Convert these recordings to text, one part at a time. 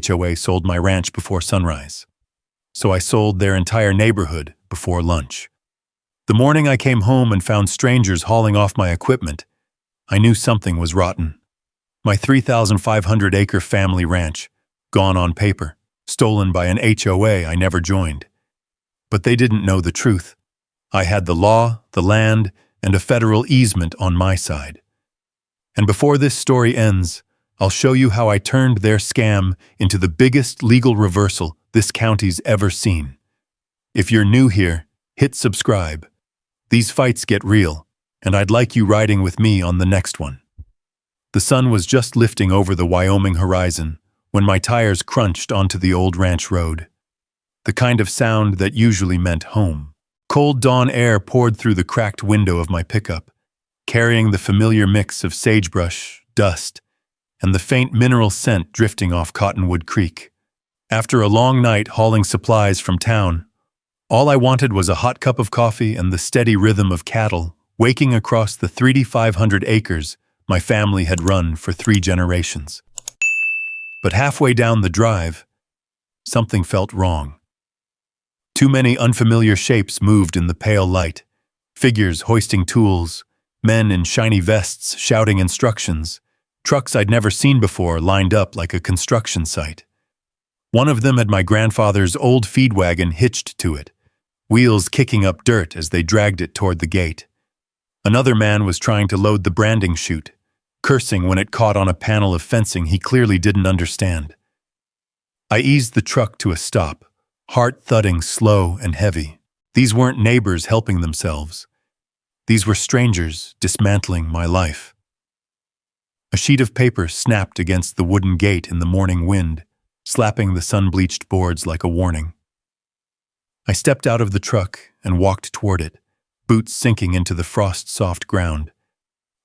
HOA sold my ranch before sunrise, so I sold their entire neighborhood before lunch. The morning I came home and found strangers hauling off my equipment, I knew something was rotten. My 3,500-acre family ranch, gone on paper, stolen by an HOA I never joined. But they didn't know the truth. I had the law, the land, and a federal easement on my side. And before this story ends, I'll show you how I turned their scam into the biggest legal reversal this county's ever seen. If you're new here, hit subscribe. These fights get real, and I'd like you riding with me on the next one. The sun was just lifting over the Wyoming horizon when my tires crunched onto the old ranch road. The kind of sound that usually meant home. Cold dawn air poured through the cracked window of my pickup, carrying the familiar mix of sagebrush, dust, and the faint mineral scent drifting off Cottonwood Creek. After a long night hauling supplies from town, all I wanted was a hot cup of coffee and the steady rhythm of cattle waking across the 3,500 acres my family had run for 3 generations. But halfway down the drive, something felt wrong. Too many unfamiliar shapes moved in the pale light, figures hoisting tools, men in shiny vests shouting instructions, trucks I'd never seen before lined up like a construction site. One of them had my grandfather's old feed wagon hitched to it, wheels kicking up dirt as they dragged it toward the gate. Another man was trying to load the branding chute, cursing when it caught on a panel of fencing he clearly didn't understand. I eased the truck to a stop, heart thudding slow and heavy. These weren't neighbors helping themselves. These were strangers dismantling my life. A sheet of paper snapped against the wooden gate in the morning wind, slapping the sun-bleached boards like a warning. I stepped out of the truck and walked toward it, boots sinking into the frost-soft ground.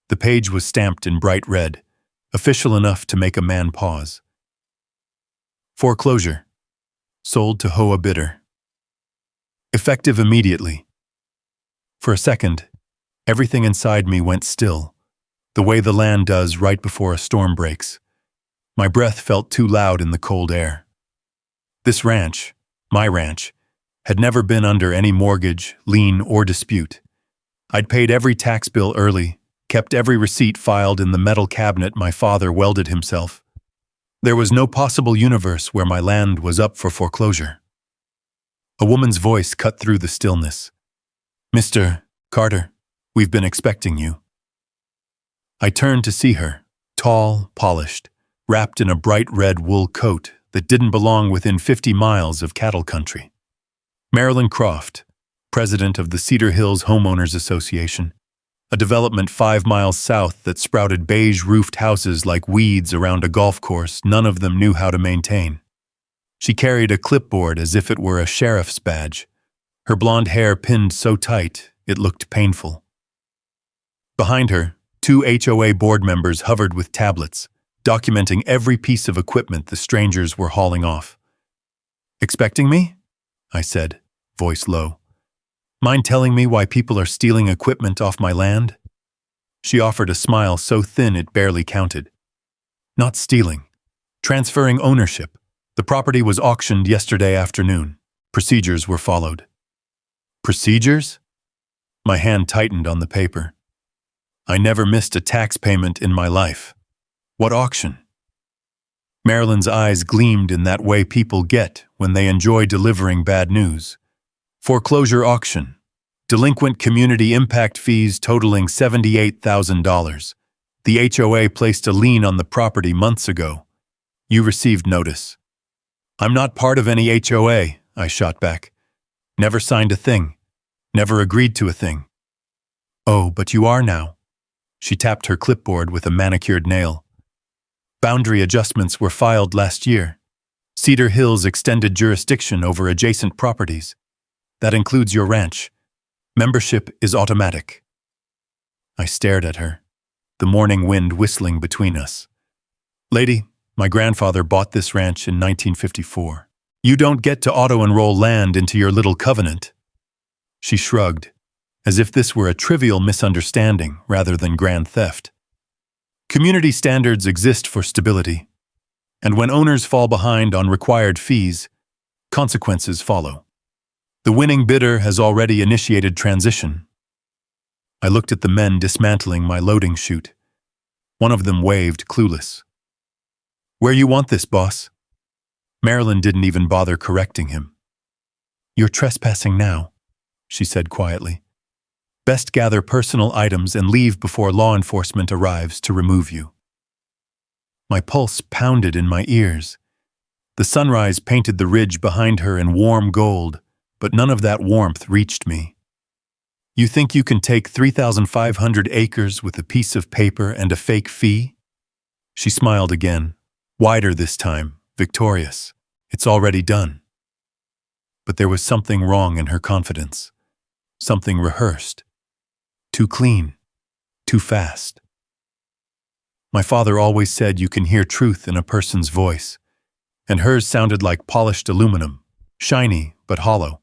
The page was stamped in bright red, official enough to make a man pause. Foreclosure. Sold to HOA bidder. Effective immediately. For a second, everything inside me went still, the way the land does right before a storm breaks. My breath felt too loud in the cold air. This ranch, my ranch, had never been under any mortgage, lien, or dispute. I'd paid every tax bill early, kept every receipt filed in the metal cabinet my father welded himself. There was no possible universe where my land was up for foreclosure. A woman's voice cut through the stillness. "Mr. Carter, we've been expecting you." I turned to see her, tall, polished, wrapped in a bright red wool coat that didn't belong within 50 miles of cattle country. Marilyn Croft, president of the Cedar Hills Homeowners Association, a development 5 miles south that sprouted beige-roofed houses like weeds around a golf course none of them knew how to maintain. She carried a clipboard as if it were a sheriff's badge, her blonde hair pinned so tight it looked painful. Behind her, 2 HOA board members hovered with tablets, documenting every piece of equipment the strangers were hauling off. "Expecting me?" I said, voice low. "Mind telling me why people are stealing equipment off my land?" She offered a smile so thin it barely counted. "Not stealing. Transferring ownership. The property was auctioned yesterday afternoon. Procedures were followed." "Procedures?" My hand tightened on the paper. I never missed a tax payment in my life. What auction? Marilyn's eyes gleamed in that way people get when they enjoy delivering bad news. Foreclosure auction. Delinquent community impact fees totaling $78,000. The HOA placed a lien on the property months ago. You received notice. "I'm not part of any HOA," I shot back. "Never signed a thing. Never agreed to a thing." "Oh, but you are now." She tapped her clipboard with a manicured nail. "Boundary adjustments were filed last year. Cedar Hills extended jurisdiction over adjacent properties. That includes your ranch. Membership is automatic." I stared at her, the morning wind whistling between us. "Lady, my grandfather bought this ranch in 1954. You don't get to auto-enroll land into your little covenant." She shrugged, as if this were a trivial misunderstanding rather than grand theft. "Community standards exist for stability. And when owners fall behind on required fees, consequences follow. The winning bidder has already initiated transition. I looked at the men dismantling my loading chute. One of them waved, clueless. "Where you want this, boss?" Marilyn didn't even bother correcting him. "You're trespassing now," she said quietly. "Best gather personal items and leave before law enforcement arrives to remove you." My pulse pounded in my ears. The sunrise painted the ridge behind her in warm gold, but none of that warmth reached me. "You think you can take 3,500 acres with a piece of paper and a fake fee?" She smiled again, wider this time, victorious. "It's already done." But there was something wrong in her confidence. Something rehearsed. Too clean. Too fast. My father always said you can hear truth in a person's voice, and hers sounded like polished aluminum, shiny but hollow.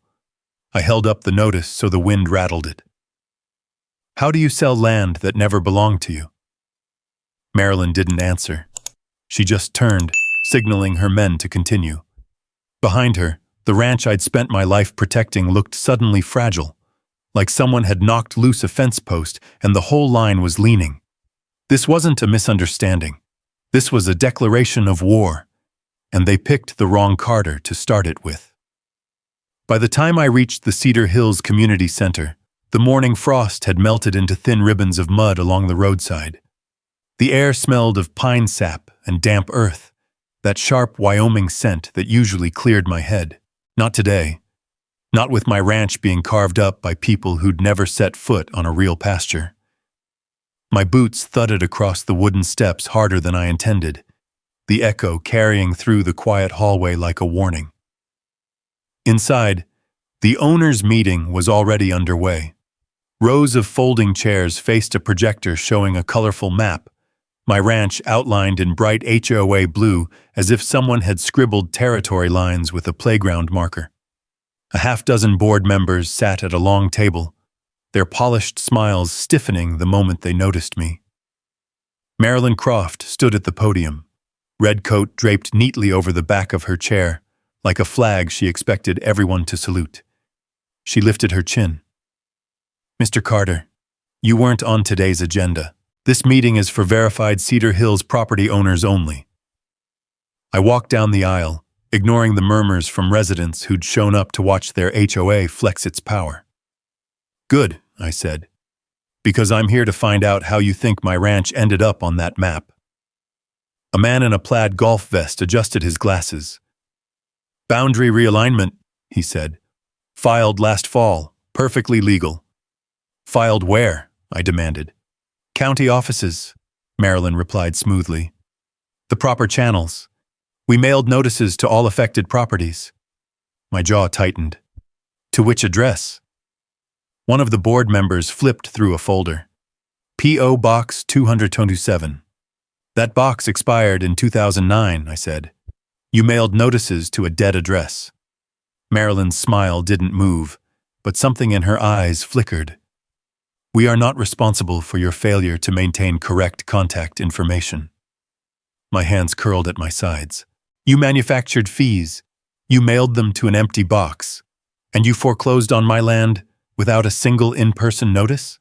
I held up the notice so the wind rattled it. "How do you sell land that never belonged to you?" Marilyn didn't answer. She just turned, signaling her men to continue. Behind her, the ranch I'd spent my life protecting looked suddenly fragile, like someone had knocked loose a fence post and the whole line was leaning. This wasn't a misunderstanding. This was a declaration of war, and they picked the wrong Carter to start it with. By the time I reached the Cedar Hills Community Center, the morning frost had melted into thin ribbons of mud along the roadside. The air smelled of pine sap and damp earth, that sharp Wyoming scent that usually cleared my head. Not today. Not with my ranch being carved up by people who'd never set foot on a real pasture. My boots thudded across the wooden steps harder than I intended, the echo carrying through the quiet hallway like a warning. Inside, the owners' meeting was already underway. Rows of folding chairs faced a projector showing a colorful map, my ranch outlined in bright HOA blue as if someone had scribbled territory lines with a playground marker. A half-dozen board members sat at a long table, their polished smiles stiffening the moment they noticed me. Marilyn Croft stood at the podium, red coat draped neatly over the back of her chair, like a flag she expected everyone to salute. She lifted her chin. "Mr. Carter, you weren't on today's agenda. This meeting is for verified Cedar Hills property owners only." I walked down the aisle, ignoring the murmurs from residents who'd shown up to watch their HOA flex its power. "Good," I said, "because I'm here to find out how you think my ranch ended up on that map." A man in a plaid golf vest adjusted his glasses. "Boundary realignment," he said. "Filed last fall, perfectly legal." "Filed where?" I demanded. "County offices," Marilyn replied smoothly. "The proper channels. We mailed notices to all affected properties." My jaw tightened. "To which address?" One of the board members flipped through a folder. "P.O. Box 227. "That box expired in 2009, I said. "You mailed notices to a dead address." Marilyn's smile didn't move, but something in her eyes flickered. "We are not responsible for your failure to maintain correct contact information." My hands curled at my sides. "You manufactured fees. You mailed them to an empty box. And you foreclosed on my land without a single in-person notice?"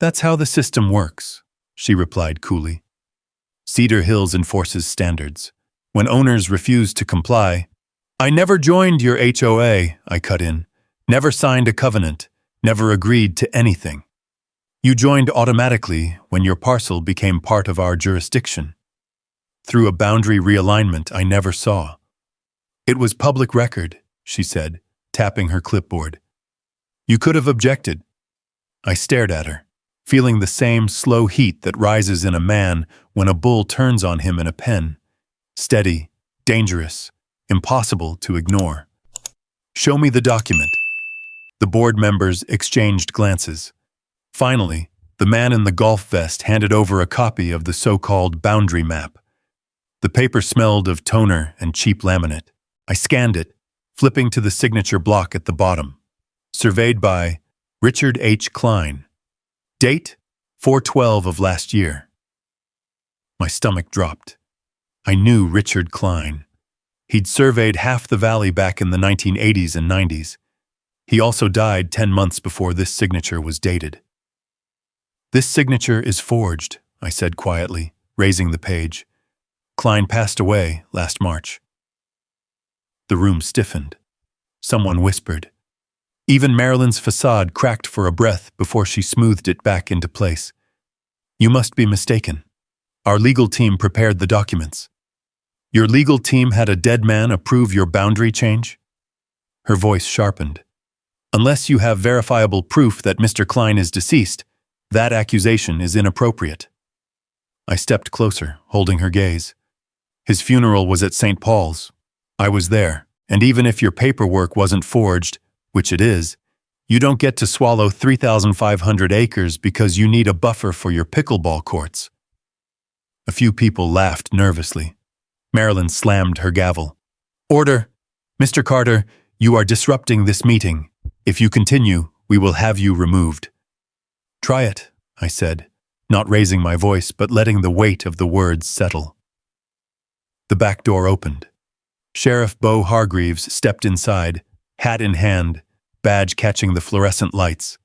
"That's how the system works," she replied coolly. "Cedar Hills enforces standards. When owners refuse to comply—" "I never joined your HOA," I cut in. "Never signed a covenant. Never agreed to anything. You joined automatically when your parcel became part of our jurisdiction. Through a boundary realignment I never saw." "It was public record," she said, tapping her clipboard. "You could have objected." I stared at her, feeling the same slow heat that rises in a man when a bull turns on him in a pen. Steady, dangerous, impossible to ignore. "Show me the document." The board members exchanged glances. Finally, the man in the golf vest handed over a copy of the so-called boundary map. The paper smelled of toner and cheap laminate. I scanned it, flipping to the signature block at the bottom. Surveyed by Richard H. Klein. Date: 4/12 of last year. My stomach dropped. I knew Richard Klein. He'd surveyed half the valley back in the 1980s and 90s. He also died 10 months before this signature was dated. "This signature is forged," I said quietly, raising the page. "Klein passed away last March." The room stiffened. Someone whispered. Even Marilyn's facade cracked for a breath before she smoothed it back into place. "You must be mistaken. Our legal team prepared the documents." "Your legal team had a dead man approve your boundary change?" Her voice sharpened. "Unless you have verifiable proof that Mr. Klein is deceased, that accusation is inappropriate." I stepped closer, holding her gaze. "His funeral was at St. Paul's. I was there, and even if your paperwork wasn't forged, which it is, you don't get to swallow 3,500 acres because you need a buffer for your pickleball courts." A few people laughed nervously. Marilyn slammed her gavel. "Order! Mr. Carter, you are disrupting this meeting. If you continue, we will have you removed." "Try it," I said, not raising my voice but letting the weight of the words settle. The back door opened. Sheriff Bo Hargreaves stepped inside, hat in hand, badge catching the fluorescent lights.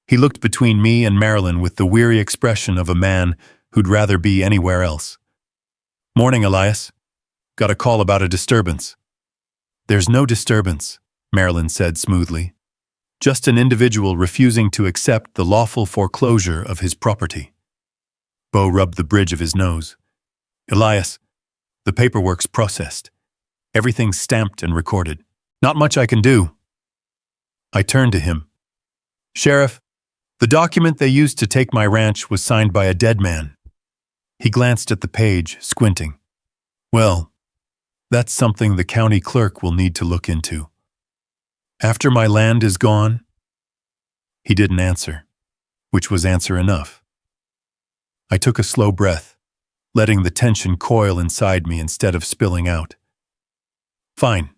He looked between me and Marilyn with the weary expression of a man who'd rather be anywhere else. "Morning, Elias. Got a call about a disturbance." "There's no disturbance," Marilyn said smoothly. "Just an individual refusing to accept the lawful foreclosure of his property." Bo rubbed the bridge of his nose. "Elias, the paperwork's processed. Everything's stamped and recorded. Not much I can do." I turned to him. "Sheriff, the document they used to take my ranch was signed by a dead man." He glanced at the page, squinting. "Well, that's something the county clerk will need to look into." "After my land is gone?" He didn't answer, which was answer enough. I took a slow breath, letting the tension coil inside me instead of spilling out. "Fine.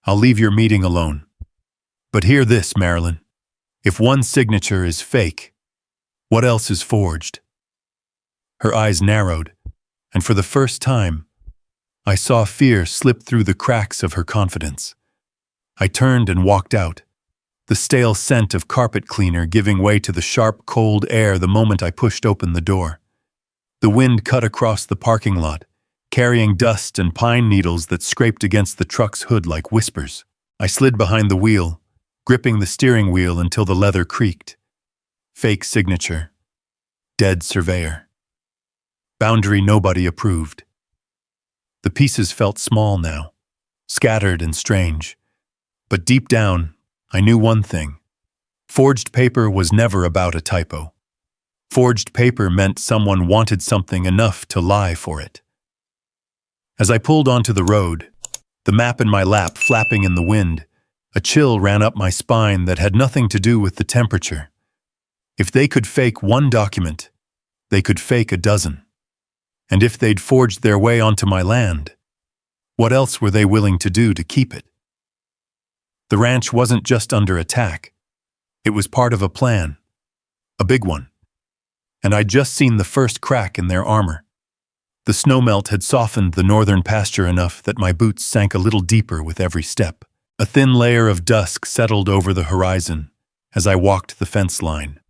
I'll leave your meeting alone. But hear this, Marilyn. If one signature is fake, what else is forged?" Her eyes narrowed, and for the first time, I saw fear slip through the cracks of her confidence. I turned and walked out, the stale scent of carpet cleaner giving way to the sharp, cold air the moment I pushed open the door. The wind cut across the parking lot, carrying dust and pine needles that scraped against the truck's hood like whispers. I slid behind the wheel, gripping the steering wheel until the leather creaked. Fake signature. Dead surveyor. Boundary nobody approved. The pieces felt small now, scattered and strange. But deep down, I knew one thing. Forged paper was never about a typo. Forged paper meant someone wanted something enough to lie for it. As I pulled onto the road, the map in my lap flapping in the wind, a chill ran up my spine that had nothing to do with the temperature. If they could fake one document, they could fake a dozen. And if they'd forged their way onto my land, what else were they willing to do to keep it? The ranch wasn't just under attack. It was part of a plan. A big one. And I'd just seen the first crack in their armor. The snowmelt had softened the northern pasture enough that my boots sank a little deeper with every step. A thin layer of dusk settled over the horizon as I walked the fence line,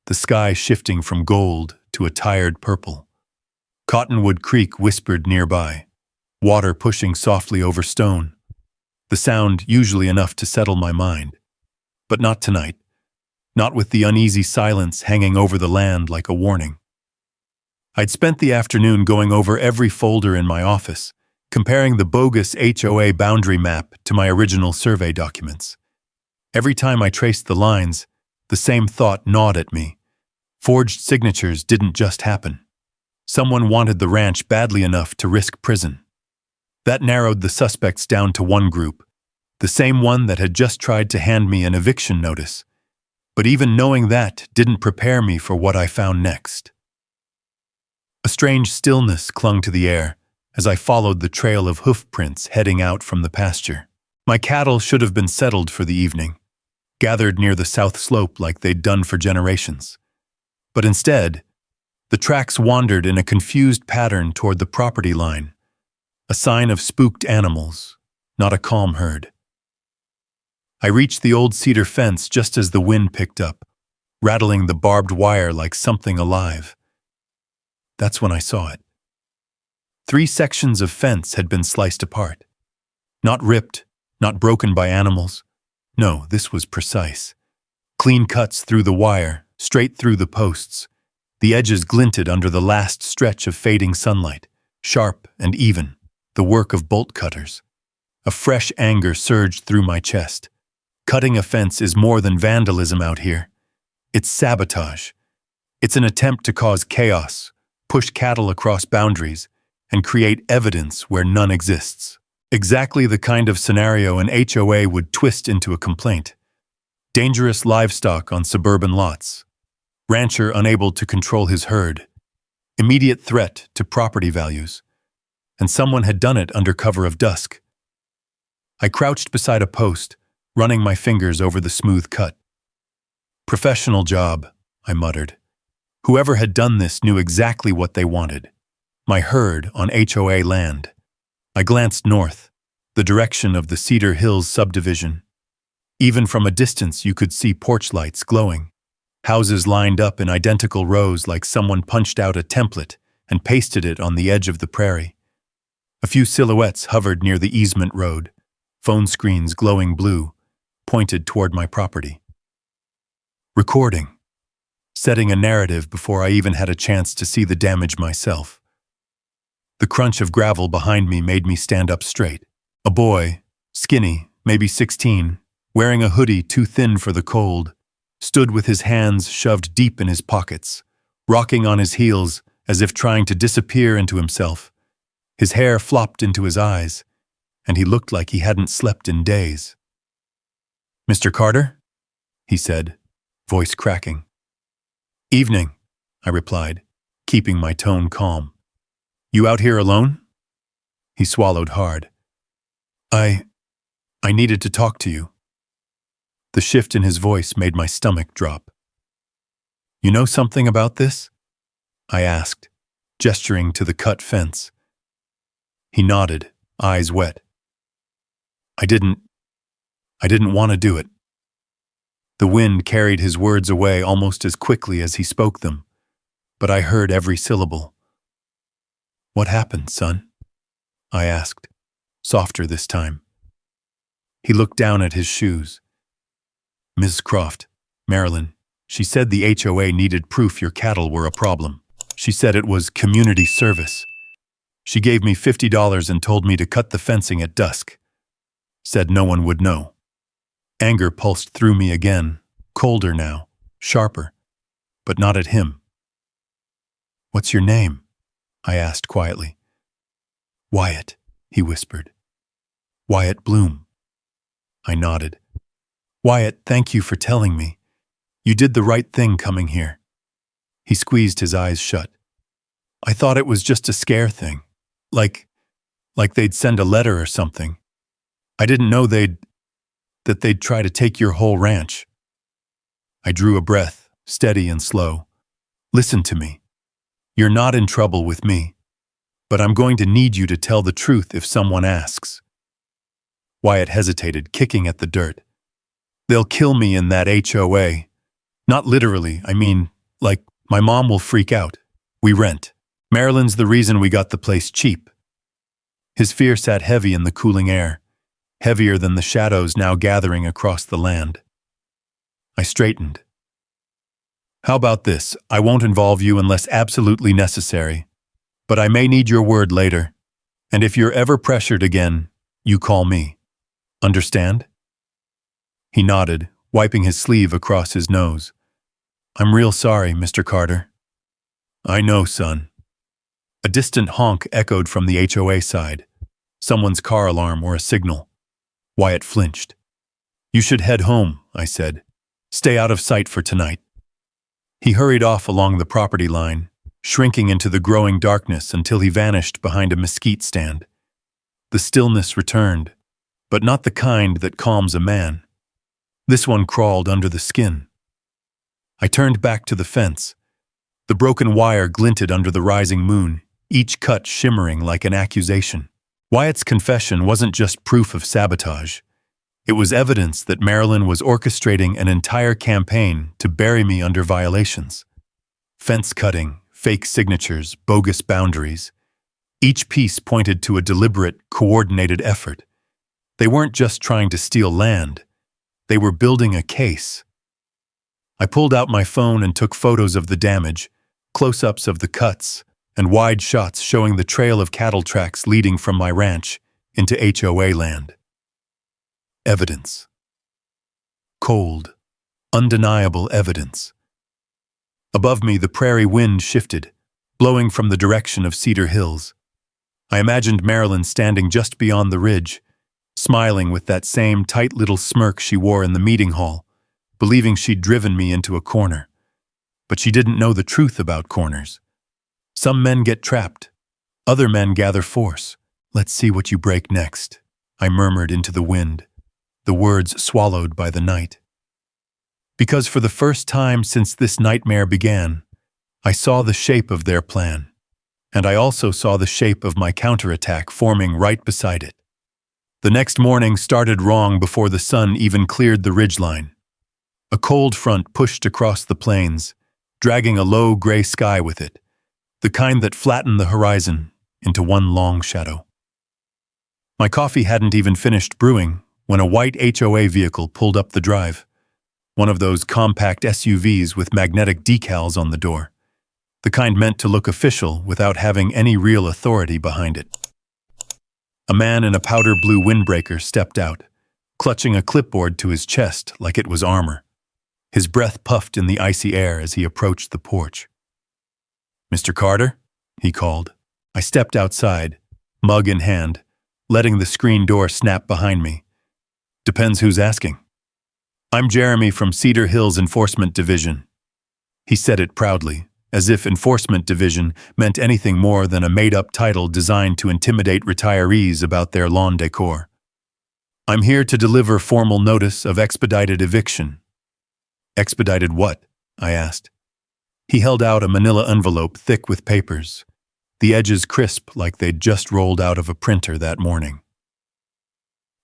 the sky shifting from gold to a tired purple. Cottonwood Creek whispered nearby, water pushing softly over stone, the sound usually enough to settle my mind. But not tonight, not with the uneasy silence hanging over the land like a warning. I'd spent the afternoon going over every folder in my office, comparing the bogus HOA boundary map to my original survey documents. Every time I traced the lines, the same thought gnawed at me. Forged signatures didn't just happen. Someone wanted the ranch badly enough to risk prison. That narrowed the suspects down to one group, the same one that had just tried to hand me an eviction notice. But even knowing that didn't prepare me for what I found next. A strange stillness clung to the air as I followed the trail of hoof prints heading out from the pasture. My cattle should have been settled for the evening, gathered near the south slope like they'd done for generations. But instead, The tracks wandered in a confused pattern toward the property line, a sign of spooked animals, not a calm herd. I reached the old cedar fence just as the wind picked up, rattling the barbed wire like something alive. That's when I saw it. 3 sections of fence had been sliced apart. Not ripped, not broken by animals. No, this was precise. Clean cuts through the wire, straight through the posts. The edges glinted under the last stretch of fading sunlight, sharp and even, the work of bolt cutters. A fresh anger surged through my chest. Cutting a fence is more than vandalism out here. It's sabotage. It's an attempt to cause chaos, push cattle across boundaries, and create evidence where none exists. Exactly the kind of scenario an HOA would twist into a complaint. Dangerous livestock on suburban lots. Rancher unable to control his herd. Immediate threat to property values. And someone had done it under cover of dusk. I crouched beside a post, running my fingers over the smooth cut. Professional job, I muttered. Whoever had done this knew exactly what they wanted. My herd on HOA land. I glanced north, the direction of the Cedar Hills subdivision. Even from a distance you could see porch lights glowing. Houses lined up in identical rows like someone punched out a template and pasted it on the edge of the prairie. A few silhouettes hovered near the easement road, phone screens glowing blue, pointed toward my property. Recording. Setting a narrative before I even had a chance to see the damage myself. The crunch of gravel behind me made me stand up straight. A boy, skinny, maybe 16, wearing a hoodie too thin for the cold, stood with his hands shoved deep in his pockets, rocking on his heels as if trying to disappear into himself. His hair flopped into his eyes, and he looked like he hadn't slept in days. "Mr. Carter?" he said, voice cracking. "Evening," I replied, keeping my tone calm. "You out here alone?" He swallowed hard. I needed to talk to you." The shift in his voice made my stomach drop. "You know something about this?" I asked, gesturing to the cut fence. He nodded, eyes wet. I didn't want to do it." The wind carried his words away almost as quickly as he spoke them, but I heard every syllable. "What happened, son?" I asked, softer this time. He looked down at his shoes. "Ms. Croft, Marilyn, she said the HOA needed proof your cattle were a problem. She said it was community service. She gave me $50 and told me to cut the fencing at dusk. Said no one would know." Anger pulsed through me again, colder now, sharper, but not at him. "What's your name?" I asked quietly. "Wyatt," he whispered. "Wyatt Bloom." I nodded. "Wyatt, thank you for telling me. You did the right thing coming here." He squeezed his eyes shut. "I thought it was just a scare thing. Like they'd send a letter or something. I didn't know that they'd try to take your whole ranch." I drew a breath, steady and slow. "Listen to me. You're not in trouble with me, but I'm going to need you to tell the truth if someone asks." Wyatt hesitated, kicking at the dirt. "They'll kill me in that HOA. Not literally, I mean, like, my mom will freak out. We rent. Marilyn's the reason we got the place cheap." His fear sat heavy in the cooling air, heavier than the shadows now gathering across the land. I straightened. "How about this? I won't involve you unless absolutely necessary, but I may need your word later. And if you're ever pressured again, you call me. Understand?" He nodded, wiping his sleeve across his nose. "I'm real sorry, Mr. Carter." "I know, son." A distant honk echoed from the HOA side. Someone's car alarm or a signal. Wyatt flinched. "You should head home," I said. "Stay out of sight for tonight." He hurried off along the property line, shrinking into the growing darkness until he vanished behind a mesquite stand. The stillness returned, but not the kind that calms a man. This one crawled under the skin. I turned back to the fence. The broken wire glinted under the rising moon, each cut shimmering like an accusation. Wyatt's confession wasn't just proof of sabotage. It was evidence that Marilyn was orchestrating an entire campaign to bury me under violations. Fence cutting, fake signatures, bogus boundaries. Each piece pointed to a deliberate, coordinated effort. They weren't just trying to steal land. They were building a case. I pulled out my phone and took photos of the damage, close-ups of the cuts, and wide shots showing the trail of cattle tracks leading from my ranch into HOA land. Evidence. Cold, undeniable evidence. Above me, the prairie wind shifted, blowing from the direction of Cedar Hills. I imagined Marilyn standing just beyond the ridge, smiling with that same tight little smirk she wore in the meeting hall, believing she'd driven me into a corner. But she didn't know the truth about corners. Some men get trapped. Other men gather force. "Let's see what you break next," I murmured into the wind, the words swallowed by the night. Because for the first time since this nightmare began, I saw the shape of their plan, and I also saw the shape of my counterattack forming right beside it. The next morning started wrong before the sun even cleared the ridgeline. A cold front pushed across the plains, dragging a low gray sky with it, the kind that flattened the horizon into one long shadow. My coffee hadn't even finished brewing when a white HOA vehicle pulled up the drive, one of those compact SUVs with magnetic decals on the door, the kind meant to look official without having any real authority behind it. A man in a powder blue windbreaker stepped out, clutching a clipboard to his chest like it was armor. His breath puffed in the icy air as he approached the porch. "Mr. Carter?" he called. I stepped outside, mug in hand, letting the screen door snap behind me. "Depends who's asking." "I'm Jeremy from Cedar Hills Enforcement Division." He said it proudly, as if Enforcement Division meant anything more than a made-up title designed to intimidate retirees about their lawn decor. "I'm here to deliver formal notice of expedited eviction." "Expedited what?" I asked. He held out a manila envelope thick with papers, the edges crisp like they'd just rolled out of a printer that morning.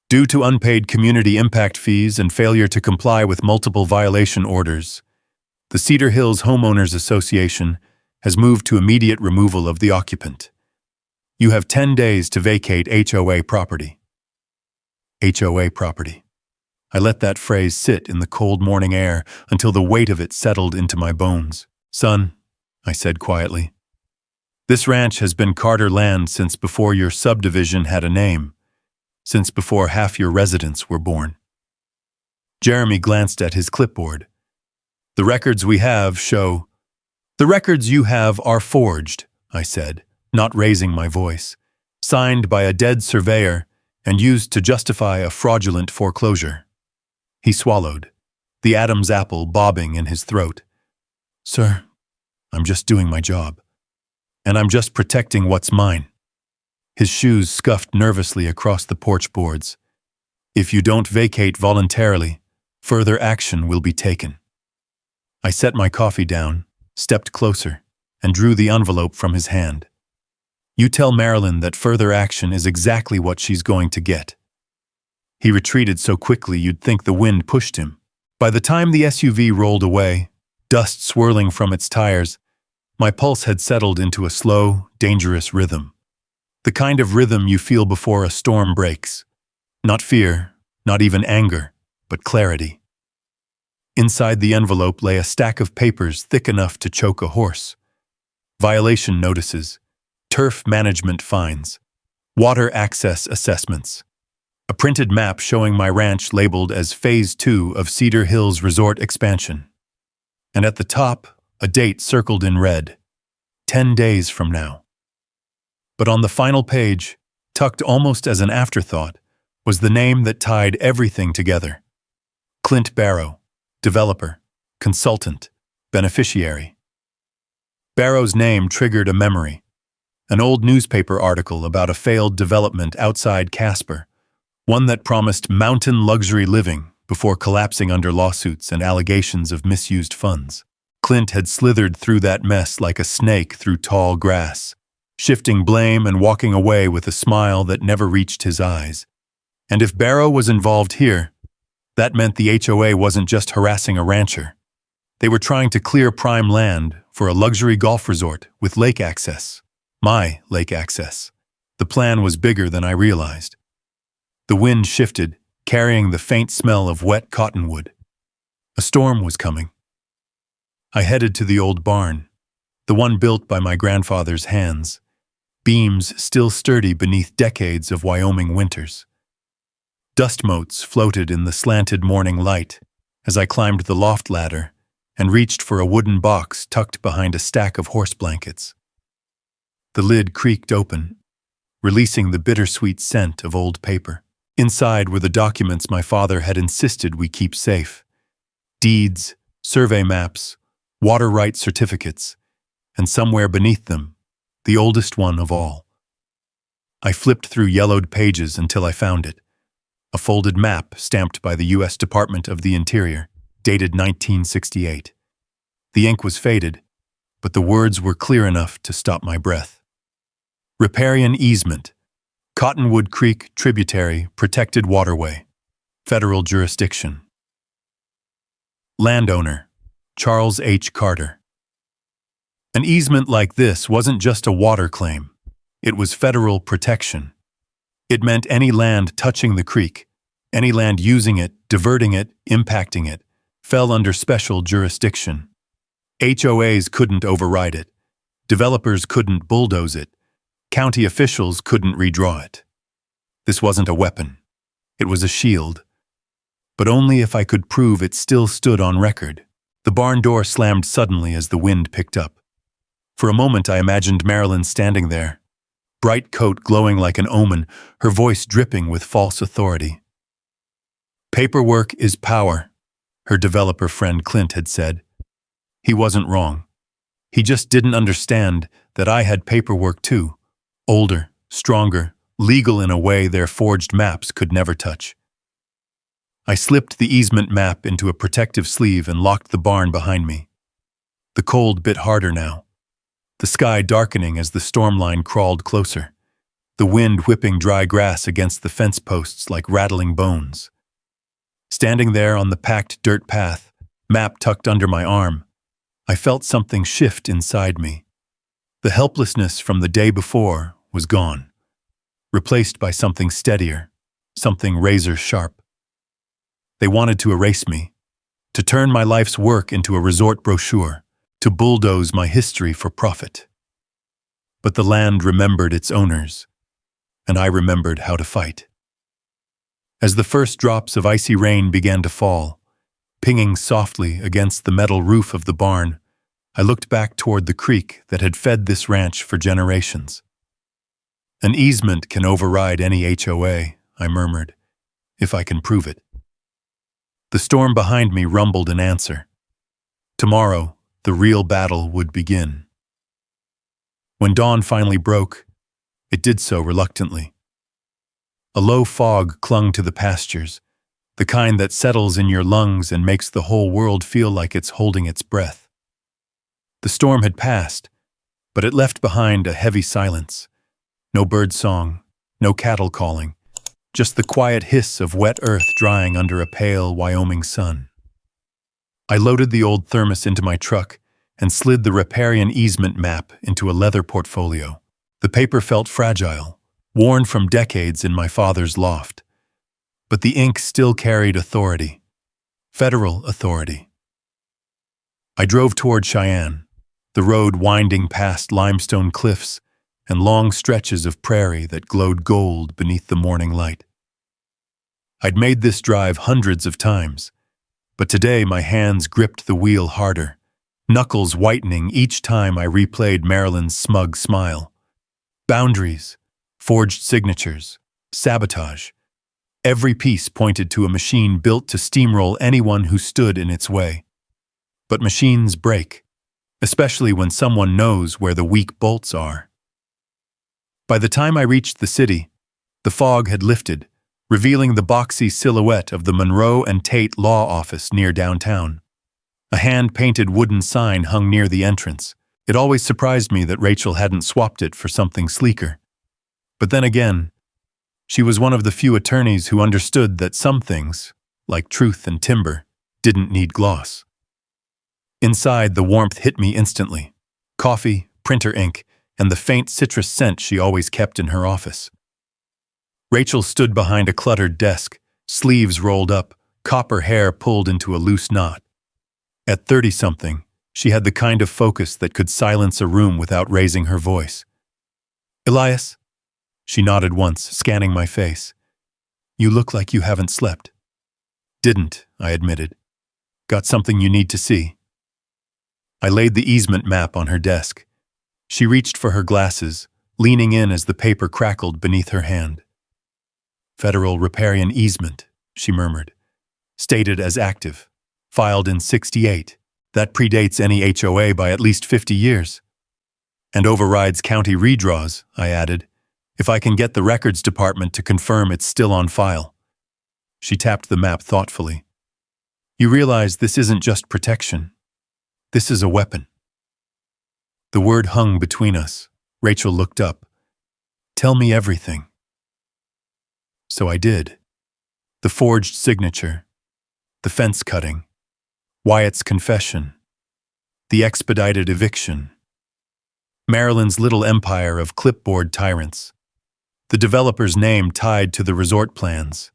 "Due to unpaid community impact fees and failure to comply with multiple violation orders, the Cedar Hills Homeowners Association has moved to immediate removal of the occupant. You have 10 days to vacate HOA property." HOA property. I let that phrase sit in the cold morning air until the weight of it settled into my bones. "Son," I said quietly, "this ranch has been Carter land since before your subdivision had a name, since before half your residents were born." Jeremy glanced at his clipboard. "The records we have show—" "The records you have are forged," I said, not raising my voice, "signed by a dead surveyor and used to justify a fraudulent foreclosure." He swallowed, the Adam's apple bobbing in his throat. "Sir, I'm just doing my job. And I'm just protecting what's mine." His shoes scuffed nervously across the porch boards. "If you don't vacate voluntarily, further action will be taken." I set my coffee down, stepped closer, and drew the envelope from his hand. "You tell Marilyn that further action is exactly what she's going to get." He retreated so quickly you'd think the wind pushed him. By the time the SUV rolled away, dust swirling from its tires, my pulse had settled into a slow, dangerous rhythm. The kind of rhythm you feel before a storm breaks. Not fear, not even anger, but clarity. Inside the envelope lay a stack of papers thick enough to choke a horse. Violation notices, turf management fines, water access assessments. A printed map showing my ranch labeled as Phase 2 of Cedar Hills Resort Expansion. And at the top, a date circled in red, 10 days from now. But on the final page, tucked almost as an afterthought, was the name that tied everything together. Clint Barrow, developer, consultant, beneficiary. Barrow's name triggered a memory. An old newspaper article about a failed development outside Casper, one that promised mountain luxury living before collapsing under lawsuits and allegations of misused funds. Clint had slithered through that mess like a snake through tall grass, shifting blame and walking away with a smile that never reached his eyes. And if Barrow was involved here, that meant the HOA wasn't just harassing a rancher. They were trying to clear prime land for a luxury golf resort with lake access. My lake access. The plan was bigger than I realized. The wind shifted, carrying the faint smell of wet cottonwood. A storm was coming. I headed to the old barn, the one built by my grandfather's hands, beams still sturdy beneath decades of Wyoming winters. Dust motes floated in the slanted morning light as I climbed the loft ladder and reached for a wooden box tucked behind a stack of horse blankets. The lid creaked open, releasing the bittersweet scent of old paper. Inside were the documents my father had insisted we keep safe. Deeds, survey maps, water rights certificates, and somewhere beneath them, the oldest one of all. I flipped through yellowed pages until I found it. A folded map stamped by the U.S. Department of the Interior, dated 1968. The ink was faded, but the words were clear enough to stop my breath. Riparian easement, Cottonwood Creek tributary protected waterway, federal jurisdiction. Landowner, Charles H. Carter. An easement like this wasn't just a water claim. It was federal protection. It meant any land touching the creek, any land using it, diverting it, impacting it, fell under special jurisdiction. HOAs couldn't override it. Developers couldn't bulldoze it. County officials couldn't redraw it. This wasn't a weapon. It was a shield. But only if I could prove it still stood on record. The barn door slammed suddenly as the wind picked up. For a moment I imagined Marilyn standing there, bright coat glowing like an omen, her voice dripping with false authority. "Paperwork is power," her developer friend Clint had said. He wasn't wrong. He just didn't understand that I had paperwork too. Older, stronger, legal in a way their forged maps could never touch. I slipped the easement map into a protective sleeve and locked the barn behind me. The cold bit harder now, the sky darkening as the storm line crawled closer, the wind whipping dry grass against the fence posts like rattling bones. Standing there on the packed dirt path, map tucked under my arm, I felt something shift inside me. The helplessness from the day before was gone, replaced by something steadier, something razor sharp. They wanted to erase me, to turn my life's work into a resort brochure, to bulldoze my history for profit. But the land remembered its owners, and I remembered how to fight. As the first drops of icy rain began to fall, pinging softly against the metal roof of the barn, I looked back toward the creek that had fed this ranch for generations. "An easement can override any HOA," I murmured, "if I can prove it." The storm behind me rumbled an answer. Tomorrow, the real battle would begin. When dawn finally broke, it did so reluctantly. A low fog clung to the pastures, the kind that settles in your lungs and makes the whole world feel like it's holding its breath. The storm had passed, but it left behind a heavy silence. No bird song, no cattle calling, just the quiet hiss of wet earth drying under a pale Wyoming sun. I loaded the old thermos into my truck and slid the riparian easement map into a leather portfolio. The paper felt fragile, worn from decades in my father's loft. But the ink still carried authority, federal authority. I drove toward Cheyenne, the road winding past limestone cliffs and long stretches of prairie that glowed gold beneath the morning light. I'd made this drive hundreds of times, but today my hands gripped the wheel harder, knuckles whitening each time I replayed Marilyn's smug smile. Boundaries, forged signatures, sabotage. Every piece pointed to a machine built to steamroll anyone who stood in its way. But machines break, especially when someone knows where the weak bolts are. By the time I reached the city, the fog had lifted, revealing the boxy silhouette of the Monroe and Tate Law Office near downtown. A hand-painted wooden sign hung near the entrance. It always surprised me that Rachel hadn't swapped it for something sleeker. But then again, she was one of the few attorneys who understood that some things, like truth and timber, didn't need gloss. Inside, the warmth hit me instantly. Coffee, printer ink, and the faint citrus scent she always kept in her office. Rachel stood behind a cluttered desk, sleeves rolled up, copper hair pulled into a loose knot. At 30-something, she had the kind of focus that could silence a room without raising her voice. "Elias?" She nodded once, scanning my face. "You look like you haven't slept." "Didn't," I admitted. "Got something you need to see." I laid the easement map on her desk. She reached for her glasses, leaning in as the paper crackled beneath her hand. "Federal riparian easement," she murmured. "Stated as active. Filed in '68. That predates any HOA by at least 50 years. And overrides county redraws," I added, "if I can get the records department to confirm it's still on file." She tapped the map thoughtfully. "You realize this isn't just protection. This is a weapon." The word hung between us. Rachel looked up. "Tell me everything." So I did. The forged signature, the fence cutting, Wyatt's confession, the expedited eviction, Maryland's little empire of clipboard tyrants, the developer's name tied to the resort plans.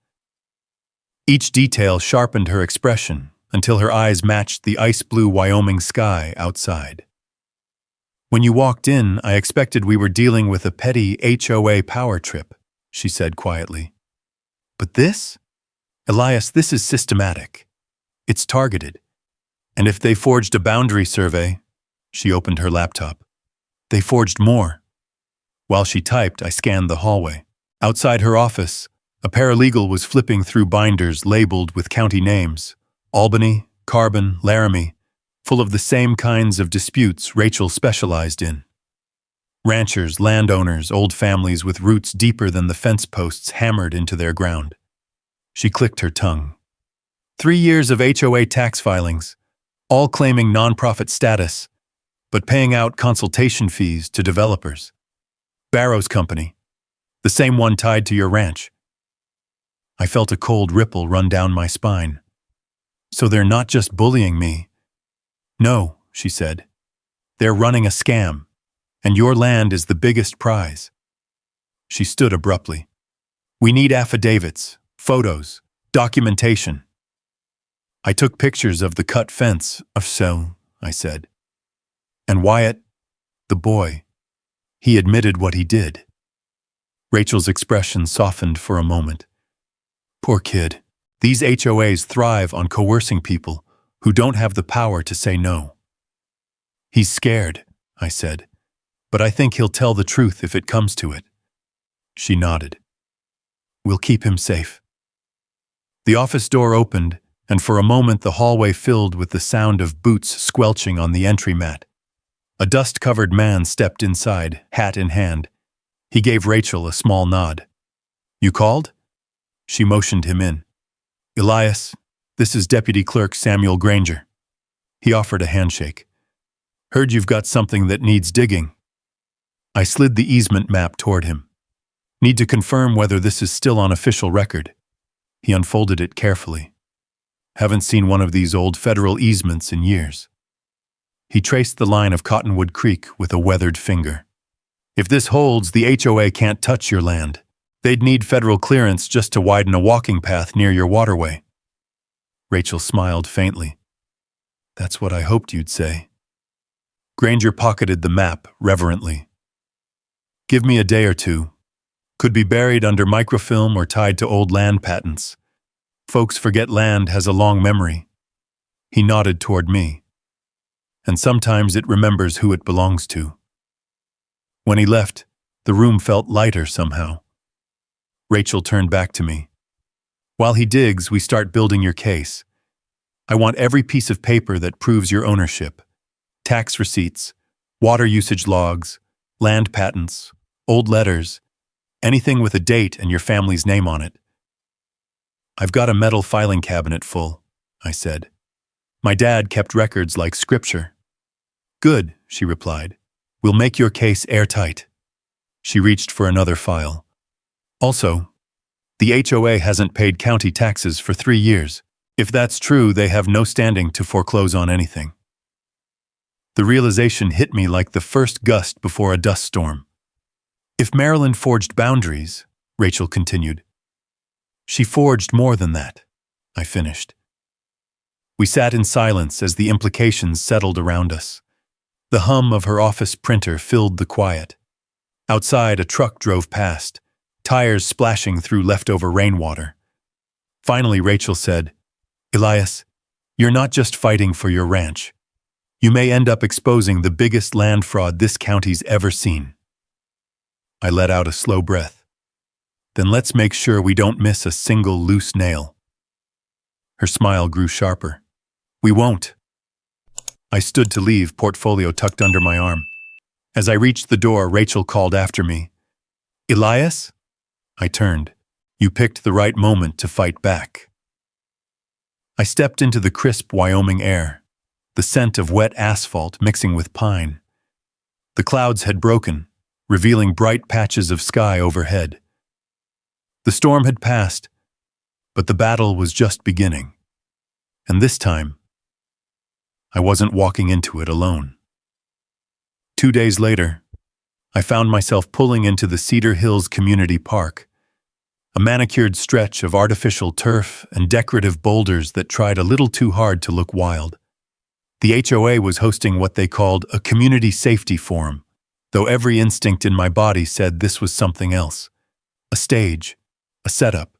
Each detail sharpened her expression until her eyes matched the ice-blue Wyoming sky outside. "When you walked in, I expected we were dealing with a petty HOA power trip," she said quietly. "But this? Elias, this is systematic. It's targeted. And if they forged a boundary survey," she opened her laptop, "they forged more." While she typed, I scanned the hallway. Outside her office, a paralegal was flipping through binders labeled with county names: Albany, Carbon, Laramie, full of the same kinds of disputes Rachel specialized in. Ranchers, landowners, old families with roots deeper than the fence posts hammered into their ground. She clicked her tongue. 3 years of HOA tax filings, all claiming nonprofit status, but paying out consultation fees to developers. Barrow's company, the same one tied to your ranch. I felt a cold ripple run down my spine. "So they're not just bullying me." "No," she said. "They're running a scam, and your land is the biggest prize." She stood abruptly. "We need affidavits, photos, documentation." I took pictures of the cut fence, I said. "And Wyatt, the boy, he admitted what he did." Rachel's expression softened for a moment. "Poor kid. These HOAs thrive on coercing people who don't have the power to say no." "He's scared," I said, "but I think he'll tell the truth if it comes to it." She nodded. "We'll keep him safe." The office door opened, and for a moment the hallway filled with the sound of boots squelching on the entry mat. A dust-covered man stepped inside, hat in hand. He gave Rachel a small nod. "You called?" She motioned him in. "Elias, this is Deputy Clerk Samuel Granger." He offered a handshake. "Heard you've got something that needs digging." I slid the easement map toward him. "Need to confirm whether this is still on official record." He unfolded it carefully. "Haven't seen one of these old federal easements in years." He traced the line of Cottonwood Creek with a weathered finger. "If this holds, the HOA can't touch your land. They'd need federal clearance just to widen a walking path near your waterway." Rachel smiled faintly. "That's what I hoped you'd say." Granger pocketed the map reverently. "Give me a day or two. Could be buried under microfilm or tied to old land patents. Folks forget land has a long memory." He nodded toward me. "And sometimes it remembers who it belongs to." When he left, the room felt lighter somehow. Rachel turned back to me. "While he digs, we start building your case. I want every piece of paper that proves your ownership. Tax receipts, water usage logs, land patents, old letters, anything with a date and your family's name on it." "I've got a metal filing cabinet full," I said. My dad kept records like scripture. Good, she replied. We'll make your case airtight. She reached for another file. Also, the HOA hasn't paid county taxes for 3 years. If that's true, they have no standing to foreclose on anything. The realization hit me like the first gust before a dust storm. If Marilyn forged boundaries, Rachel continued, she forged more than that, I finished. We sat in silence as the implications settled around us. The hum of her office printer filled the quiet. Outside, a truck drove past, tires splashing through leftover rainwater. Finally, Rachel said, Elias, you're not just fighting for your ranch. You may end up exposing the biggest land fraud this county's ever seen. I let out a slow breath. Then let's make sure we don't miss a single loose nail. Her smile grew sharper. We won't. I stood to leave, portfolio tucked under my arm. As I reached the door, Rachel called after me. Elias? I turned. You picked the right moment to fight back. I stepped into the crisp Wyoming air, the scent of wet asphalt mixing with pine. The clouds had broken, revealing bright patches of sky overhead. The storm had passed, but the battle was just beginning. And this time, I wasn't walking into it alone. 2 days later, I found myself pulling into the Cedar Hills Community Park, a manicured stretch of artificial turf and decorative boulders that tried a little too hard to look wild. The HOA was hosting what they called a community safety forum, though every instinct in my body said this was something else. A stage, a setup,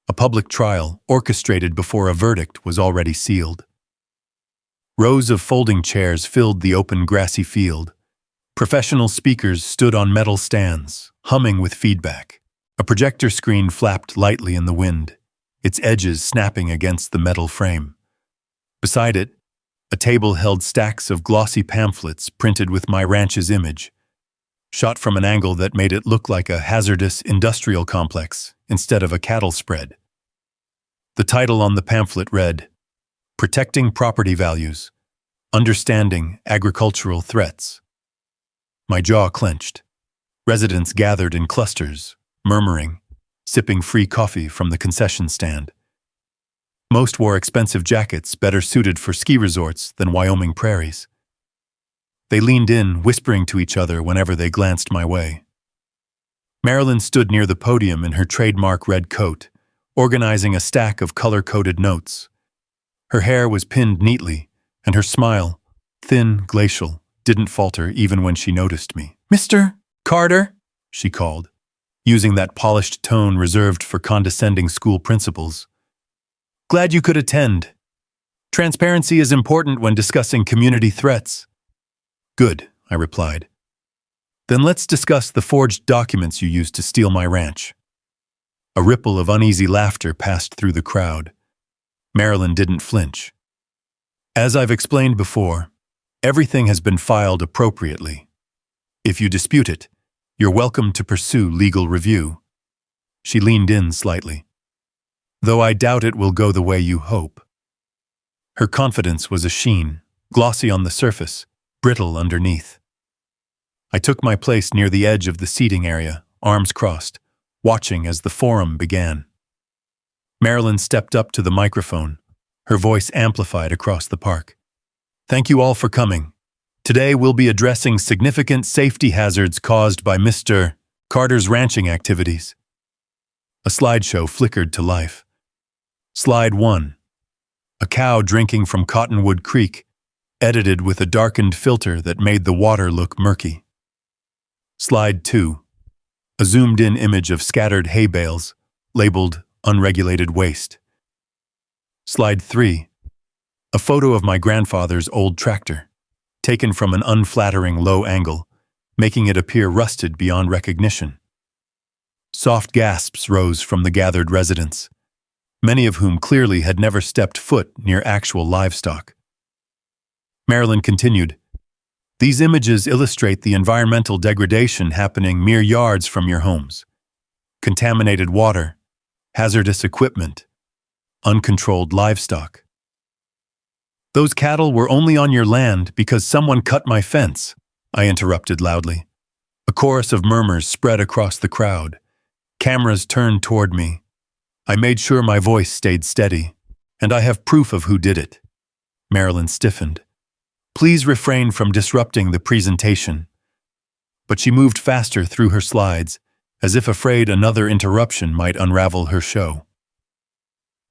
a public trial orchestrated before a verdict was already sealed. Rows of folding chairs filled the open grassy field. Professional speakers stood on metal stands, humming with feedback. A projector screen flapped lightly in the wind, its edges snapping against the metal frame. Beside it, a table held stacks of glossy pamphlets printed with my ranch's image, shot from an angle that made it look like a hazardous industrial complex instead of a cattle spread. The title on the pamphlet read, Protecting Property Values, Understanding Agricultural Threats. My jaw clenched. Residents gathered in clusters, murmuring, sipping free coffee from the concession stand. Most wore expensive jackets better suited for ski resorts than Wyoming prairies. They leaned in, whispering to each other whenever they glanced my way. Marilyn stood near the podium in her trademark red coat, organizing a stack of color-coded notes. Her hair was pinned neatly, and her smile, thin, glacial, didn't falter even when she noticed me. Mr. Carter, she called, using that polished tone reserved for condescending school principals. Glad you could attend. Transparency is important when discussing community threats. Good, I replied. Then let's discuss the forged documents you used to steal my ranch. A ripple of uneasy laughter passed through the crowd. Marilyn didn't flinch. As I've explained before, everything has been filed appropriately. If you dispute it, you're welcome to pursue legal review. She leaned in slightly. Though I doubt it will go the way you hope. Her confidence was a sheen, glossy on the surface, brittle underneath. I took my place near the edge of the seating area, arms crossed, watching as the forum began. Marilyn stepped up to the microphone, her voice amplified across the park. Thank you all for coming. Today we'll be addressing significant safety hazards caused by Mr. Carter's ranching activities. A slideshow flickered to life. Slide 1. A cow drinking from Cottonwood Creek, edited with a darkened filter that made the water look murky. Slide 2. A zoomed-in image of scattered hay bales, labeled unregulated waste. Slide 3. A photo of my grandfather's old tractor, taken from an unflattering low angle, making it appear rusted beyond recognition. Soft gasps rose from the gathered residents, many of whom clearly had never stepped foot near actual livestock. Marilyn continued, These images illustrate the environmental degradation happening mere yards from your homes. Contaminated water, hazardous equipment, uncontrolled livestock. Those cattle were only on your land because someone cut my fence, I interrupted loudly. A chorus of murmurs spread across the crowd. Cameras turned toward me. I made sure my voice stayed steady, and I have proof of who did it. Marilyn stiffened. Please refrain from disrupting the presentation. But she moved faster through her slides, as if afraid another interruption might unravel her show.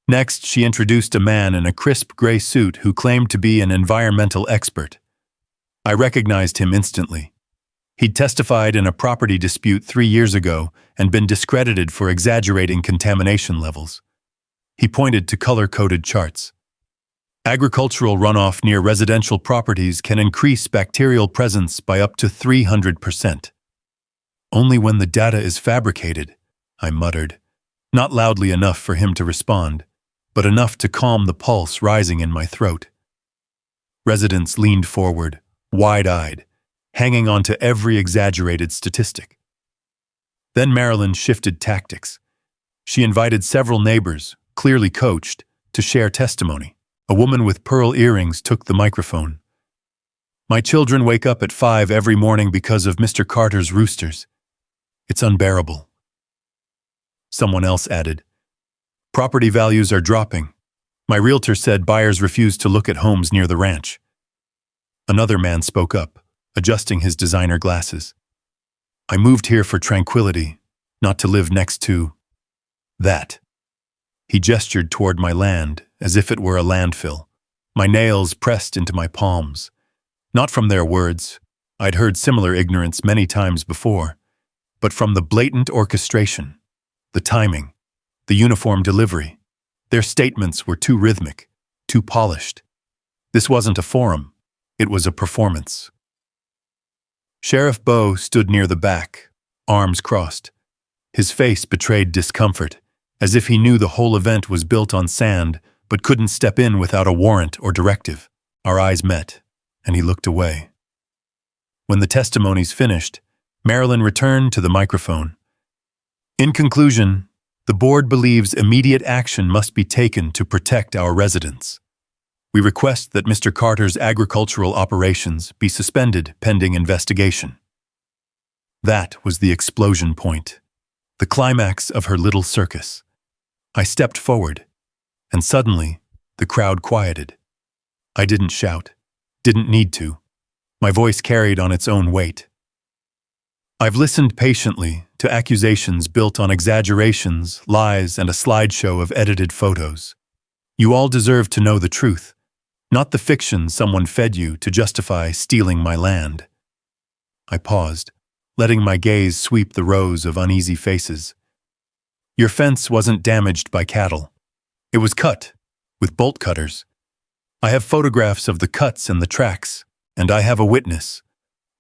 Next, she introduced a man in a crisp gray suit who claimed to be an environmental expert. I recognized him instantly. He'd testified in a property dispute 3 years ago and been discredited for exaggerating contamination levels. He pointed to color-coded charts. Agricultural runoff near residential properties can increase bacterial presence by up to 300%. Only when the data is fabricated, I muttered, not loudly enough for him to respond, but enough to calm the pulse rising in my throat. Residents leaned forward, wide-eyed, hanging on to every exaggerated statistic. Then Marilyn shifted tactics. She invited several neighbors, clearly coached, to share testimony. A woman with pearl earrings took the microphone. My children wake up at 5 every morning because of Mr. Carter's roosters. It's unbearable. Someone else added, property values are dropping. My realtor said buyers refuse to look at homes near the ranch. Another man spoke up, adjusting his designer glasses. I moved here for tranquility, not to live next to that. He gestured toward my land as if it were a landfill, my nails pressed into my palms. Not from their words, I'd heard similar ignorance many times before, but from the blatant orchestration, the timing, the uniform delivery. Their statements were too rhythmic, too polished. This wasn't a forum, it was a performance. Sheriff Bowe stood near the back, arms crossed. His face betrayed discomfort, as if he knew the whole event was built on sand, but couldn't step in without a warrant or directive. Our eyes met, and he looked away. When the testimonies finished, Marilyn returned to the microphone. In conclusion, the board believes immediate action must be taken to protect our residents. We request that Mr. Carter's agricultural operations be suspended pending investigation. That was the explosion point, the climax of her little circus. I stepped forward, and suddenly, the crowd quieted. I didn't shout, didn't need to. My voice carried on its own weight. I've listened patiently to accusations built on exaggerations, lies, and a slideshow of edited photos. You all deserve to know the truth, not the fiction someone fed you to justify stealing my land. I paused, letting my gaze sweep the rows of uneasy faces. Your fence wasn't damaged by cattle. It was cut, with bolt cutters. I have photographs of the cuts and the tracks, and I have a witness,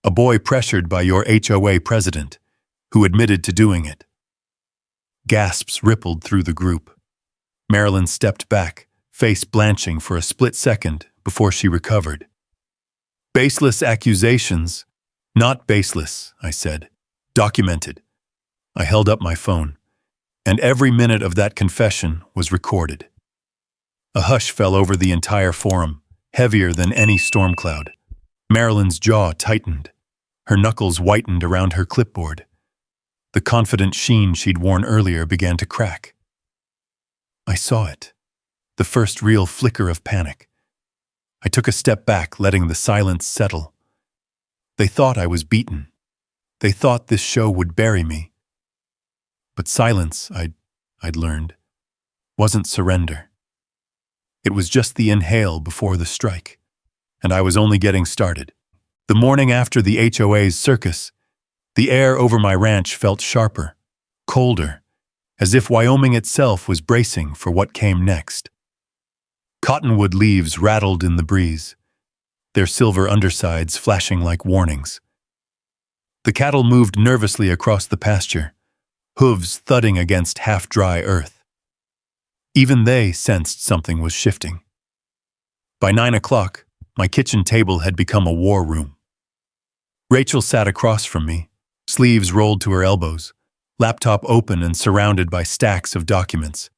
a boy pressured by your HOA president, who admitted to doing it. Gasps rippled through the group. Marilyn stepped back, face blanching for a split second before she recovered. Baseless accusations. Not baseless, I said. Documented. I held up my phone, and every minute of that confession was recorded. A hush fell over the entire forum, heavier than any storm cloud. Marilyn's jaw tightened. Her knuckles whitened around her clipboard. The confident sheen she'd worn earlier began to crack. I saw it. The first real flicker of panic. I took a step back, letting the silence settle. They thought I was beaten. They thought this show would bury me. But silence, I'd learned, wasn't surrender. It was just the inhale before the strike, and I was only getting started. The morning after the HOA's circus, the air over my ranch felt sharper, colder, as if Wyoming itself was bracing for what came next. Cottonwood leaves rattled in the breeze, their silver undersides flashing like warnings. The cattle moved nervously across the pasture, hooves thudding against half-dry earth. Even they sensed something was shifting. By 9 o'clock, my kitchen table had become a war room. Rachel sat across from me, sleeves rolled to her elbows, laptop open and surrounded by stacks of documents.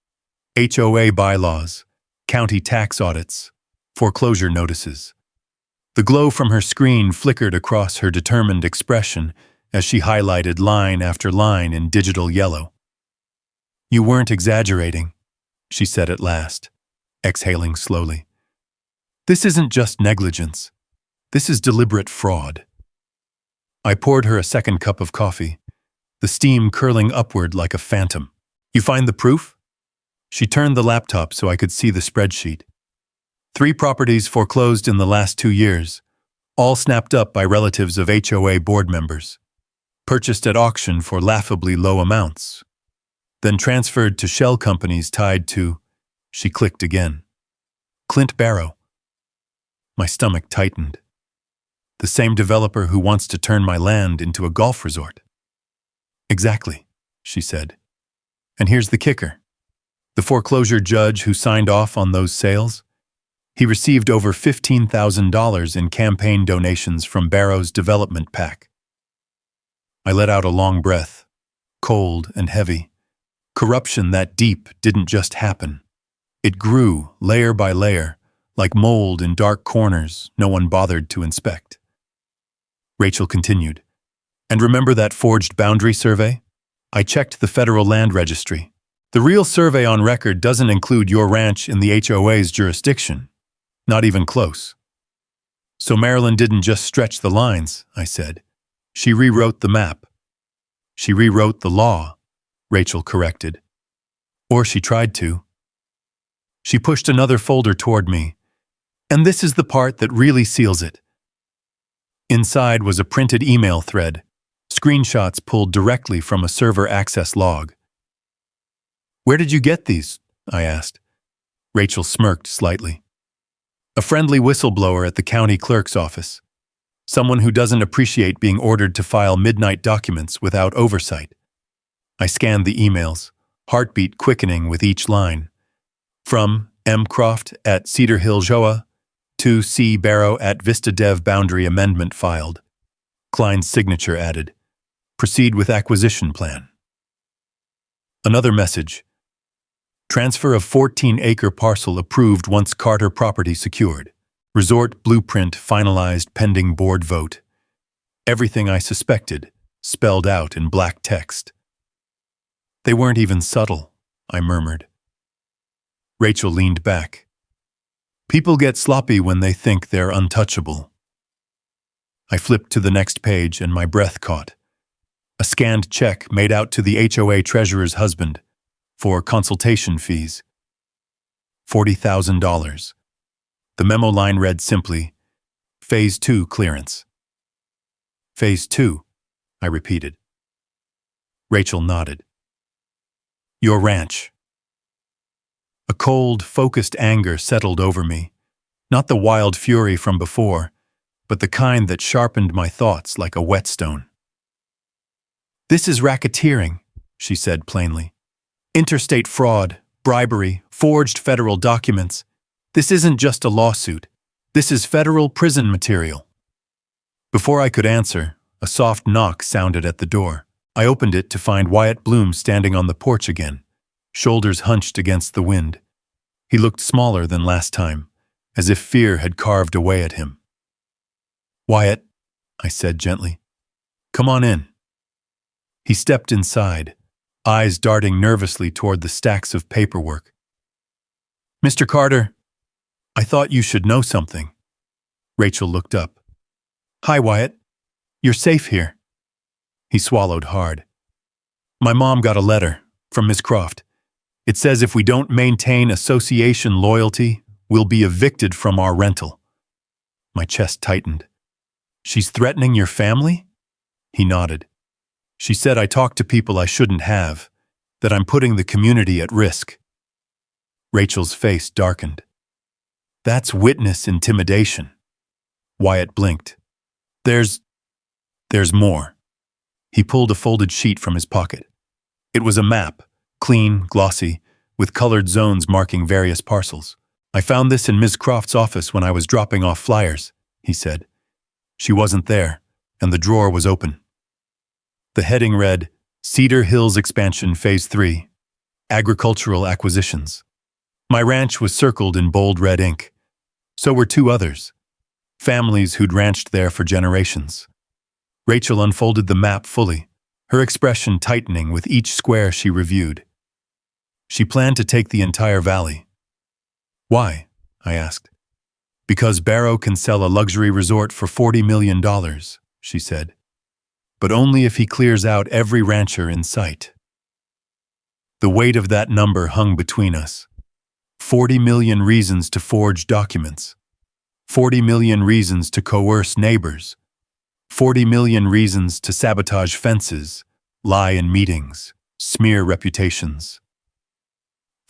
HOA bylaws, county tax audits, Foreclosure notices. The glow from her screen flickered across her determined expression as she highlighted line after line in digital yellow. "You weren't exaggerating," she said at last, exhaling slowly. "This isn't just negligence. This is deliberate fraud." I poured her a second cup of coffee, the steam curling upward like a phantom. "You find the proof?" She turned the laptop so I could see the spreadsheet. 3 properties foreclosed in the last 2 years, all snapped up by relatives of HOA board members, purchased at auction for laughably low amounts, then transferred to shell companies tied to, she clicked again, Clint Barrow. My stomach tightened. The same developer who wants to turn my land into a golf resort. "Exactly," she said. "And here's the kicker. The foreclosure judge who signed off on those sales, he received over $15,000 in campaign donations from Barrow's development PAC." I let out a long breath, cold and heavy. Corruption that deep didn't just happen. It grew, layer by layer, like mold in dark corners no one bothered to inspect. Rachel continued, "And remember that forged boundary survey? I checked the Federal Land Registry. The real survey on record doesn't include your ranch in the HOA's jurisdiction. Not even close." "So Maryland didn't just stretch the lines," I said. "She rewrote the map." "She rewrote the law," Rachel corrected. "Or she tried to." She pushed another folder toward me. "And this is the part that really seals it." Inside was a printed email thread, screenshots pulled directly from a server access log. "Where did you get these?" I asked. Rachel smirked slightly. "A friendly whistleblower at the county clerk's office. Someone who doesn't appreciate being ordered to file midnight documents without oversight." I scanned the emails, heartbeat quickening with each line. From M. Croft at Cedar Hill HOA to C. Barrow at Vista Dev boundary amendment filed. Klein's signature added. Proceed with acquisition plan. Another message. Transfer of 14-acre parcel approved once Carter property secured. Resort blueprint finalized pending board vote. Everything I suspected, spelled out in black text. "They weren't even subtle," I murmured. Rachel leaned back. "People get sloppy when they think they're untouchable." I flipped to the next page and my breath caught. A scanned check made out to the HOA treasurer's husband for consultation fees. $40,000. The memo line read simply, Phase 2 clearance. "Phase 2, I repeated. Rachel nodded. "Your ranch." A cold, focused anger settled over me, not the wild fury from before, but the kind that sharpened my thoughts like a whetstone. "This is racketeering," she said plainly. "Interstate fraud, bribery, forged federal documents. This isn't just a lawsuit. This is federal prison material." Before I could answer, a soft knock sounded at the door. I opened it to find Wyatt Bloom standing on the porch again, shoulders hunched against the wind. He looked smaller than last time, as if fear had carved away at him. "Wyatt," I said gently, "come on in." He stepped inside, eyes darting nervously toward the stacks of paperwork. "Mr. Carter, I thought you should know something." Rachel looked up. "Hi, Wyatt. You're safe here." He swallowed hard. "My mom got a letter from Miss Croft. It says if we don't maintain association loyalty, we'll be evicted from our rental." My chest tightened. "She's threatening your family?" He nodded. "She said I talked to people I shouldn't have, that I'm putting the community at risk." Rachel's face darkened. "That's witness intimidation." Wyatt blinked. There's more." He pulled a folded sheet from his pocket. It was a map, clean, glossy, with colored zones marking various parcels. "I found this in Ms. Croft's office when I was dropping off flyers," he said. "She wasn't there, and the drawer was open." The heading read, Cedar Hills Expansion Phase 3, Agricultural Acquisitions. My ranch was circled in bold red ink. So were two others, families who'd ranched there for generations. Rachel unfolded the map fully, her expression tightening with each square she reviewed. She planned to take the entire valley. Why? I asked. Because Barrow can sell a luxury resort for $40 million, she said. But only if he clears out every rancher in sight. The weight of that number hung between us. 40 million reasons to forge documents. 40 million reasons to coerce neighbors. 40 million reasons to sabotage fences, lie in meetings, smear reputations.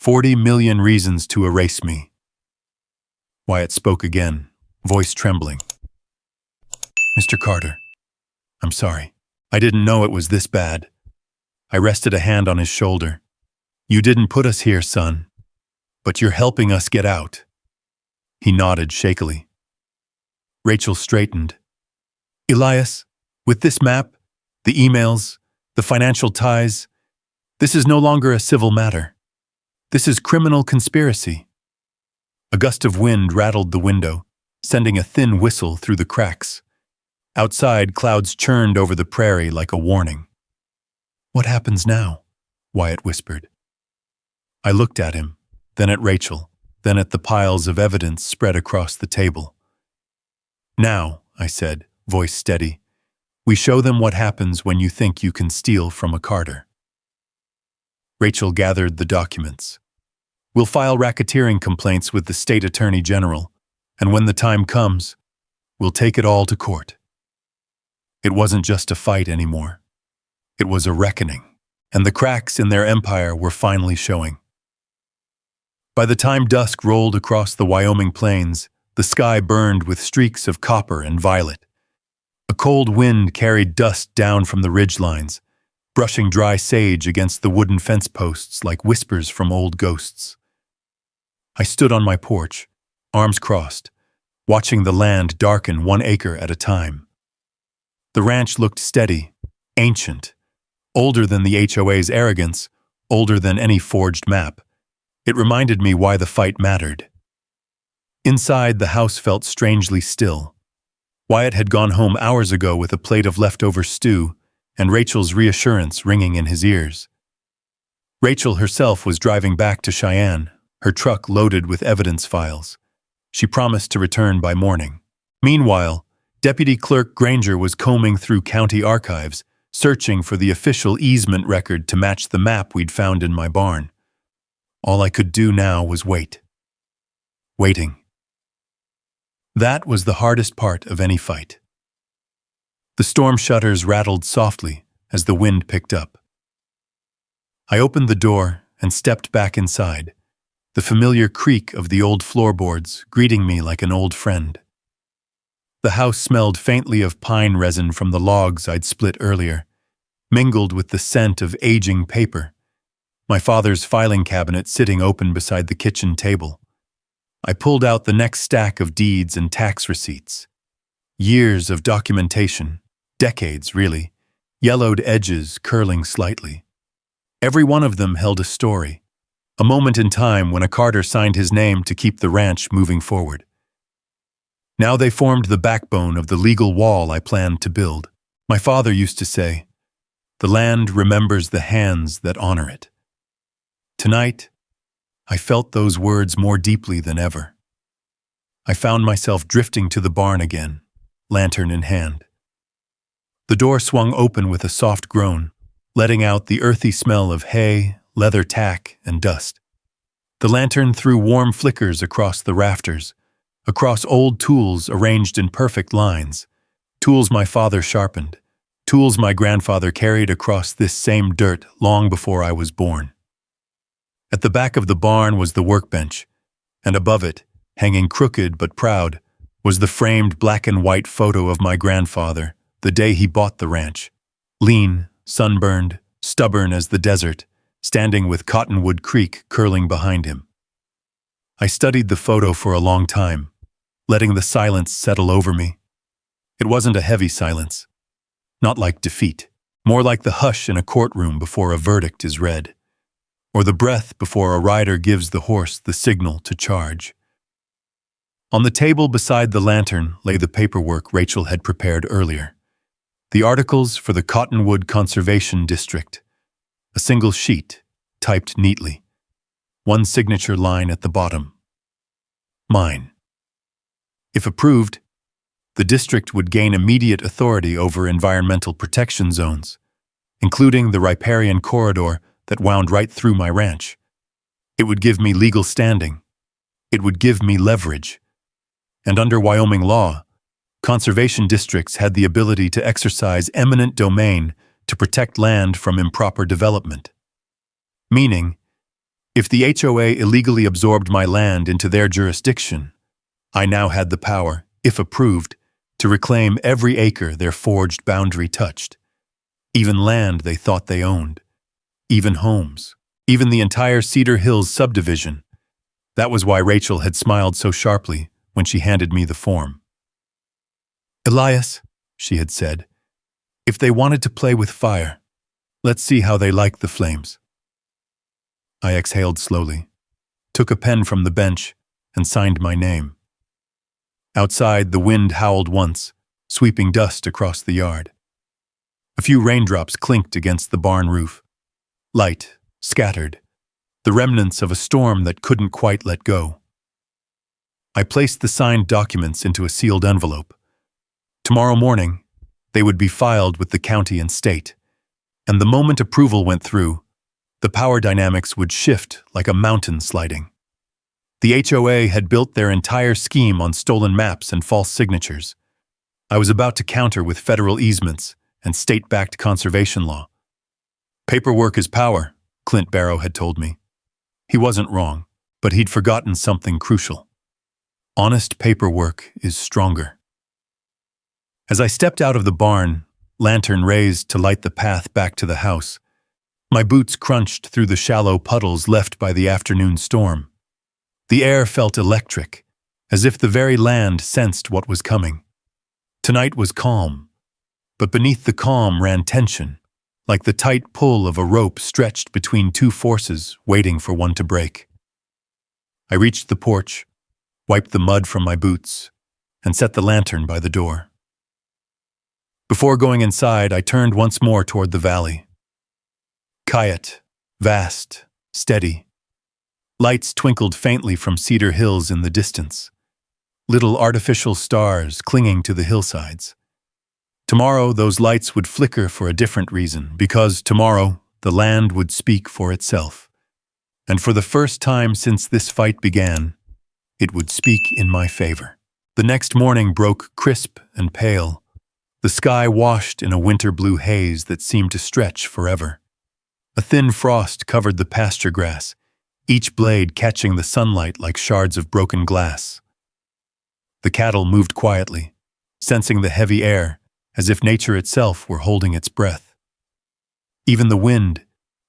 40 million reasons to erase me. Wyatt spoke again, voice trembling. Mr. Carter, I'm sorry. I didn't know it was this bad. I rested a hand on his shoulder. You didn't put us here, son, but you're helping us get out. He nodded shakily. Rachel straightened. Elias, with this map, the emails, the financial ties, this is no longer a civil matter. This is criminal conspiracy. A gust of wind rattled the window, sending a thin whistle through the cracks. Outside, clouds churned over the prairie like a warning. What happens now? Wyatt whispered. I looked at him, then at Rachel, then at the piles of evidence spread across the table. Now, I said, voice steady, we show them what happens when you think you can steal from a Carter. Rachel gathered the documents. We'll file racketeering complaints with the state attorney general, and when the time comes, we'll take it all to court. It wasn't just a fight anymore. It was a reckoning, and the cracks in their empire were finally showing. By the time dusk rolled across the Wyoming plains, the sky burned with streaks of copper and violet. A cold wind carried dust down from the ridgelines, brushing dry sage against the wooden fence posts like whispers from old ghosts. I stood on my porch, arms crossed, watching the land darken 1 acre at a time. The ranch looked steady, ancient, older than the HOA's arrogance, older than any forged map. It reminded me why the fight mattered. Inside, the house felt strangely still. Wyatt had gone home hours ago with a plate of leftover stew, and Rachel's reassurance ringing in his ears. Rachel herself was driving back to Cheyenne, her truck loaded with evidence files. She promised to return by morning. Meanwhile, Deputy Clerk Granger was combing through county archives, searching for the official easement record to match the map we'd found in my barn. All I could do now was wait. Waiting. That was the hardest part of any fight. The storm shutters rattled softly as the wind picked up. I opened the door and stepped back inside, the familiar creak of the old floorboards greeting me like an old friend. The house smelled faintly of pine resin from the logs I'd split earlier, mingled with the scent of aging paper. My father's filing cabinet sitting open beside the kitchen table. I pulled out the next stack of deeds and tax receipts. Years of documentation, decades really, yellowed edges curling slightly. Every one of them held a story, a moment in time when a Carter signed his name to keep the ranch moving forward. Now they formed the backbone of the legal wall I planned to build. My father used to say, "The land remembers the hands that honor it." Tonight, I felt those words more deeply than ever. I found myself drifting to the barn again, lantern in hand. The door swung open with a soft groan, letting out the earthy smell of hay, leather tack, and dust. The lantern threw warm flickers across the rafters, across old tools arranged in perfect lines, tools my father sharpened, tools my grandfather carried across this same dirt long before I was born. At the back of the barn was the workbench, and above it, hanging crooked but proud, was the framed black and white photo of my grandfather the day he bought the ranch, lean, sunburned, stubborn as the desert, standing with Cottonwood Creek curling behind him. I studied the photo for a long time, letting the silence settle over me. It wasn't a heavy silence, not like defeat, more like the hush in a courtroom before a verdict is read, or the breath before a rider gives the horse the signal to charge. On the table beside the lantern lay the paperwork Rachel had prepared earlier. The articles for the Cottonwood Conservation District. A single sheet, typed neatly. One signature line at the bottom. Mine. If approved, the district would gain immediate authority over environmental protection zones, including the riparian corridor that wound right through my ranch. It would give me legal standing. It would give me leverage. And under Wyoming law, conservation districts had the ability to exercise eminent domain to protect land from improper development. Meaning, if the HOA illegally absorbed my land into their jurisdiction, I now had the power, if approved, to reclaim every acre their forged boundary touched. Even land they thought they owned. Even homes. Even the entire Cedar Hills subdivision. That was why Rachel had smiled so sharply when she handed me the form. "Elias," she had said, "if they wanted to play with fire, let's see how they like the flames." I exhaled slowly, took a pen from the bench, and signed my name. Outside, the wind howled once, sweeping dust across the yard. A few raindrops clinked against the barn roof. Light, scattered, the remnants of a storm that couldn't quite let go. I placed the signed documents into a sealed envelope. Tomorrow morning, they would be filed with the county and state, and the moment approval went through, the power dynamics would shift like a mountain sliding. The HOA had built their entire scheme on stolen maps and false signatures. I was about to counter with federal easements and state-backed conservation law. "Paperwork is power," Clint Barrow had told me. He wasn't wrong, but he'd forgotten something crucial. Honest paperwork is stronger. As I stepped out of the barn, lantern raised to light the path back to the house, my boots crunched through the shallow puddles left by the afternoon storm. The air felt electric, as if the very land sensed what was coming. Tonight was calm, but beneath the calm ran tension, like the tight pull of a rope stretched between two forces waiting for one to break. I reached the porch, wiped the mud from my boots, and set the lantern by the door. Before going inside, I turned once more toward the valley. Quiet, vast, steady. Lights twinkled faintly from Cedar Hills in the distance, little artificial stars clinging to the hillsides. Tomorrow, those lights would flicker for a different reason, because tomorrow, the land would speak for itself. And for the first time since this fight began, it would speak in my favor. The next morning broke crisp and pale, the sky washed in a winter blue haze that seemed to stretch forever. A thin frost covered the pasture grass, each blade catching the sunlight like shards of broken glass. The cattle moved quietly, sensing the heavy air, as if nature itself were holding its breath. Even the wind,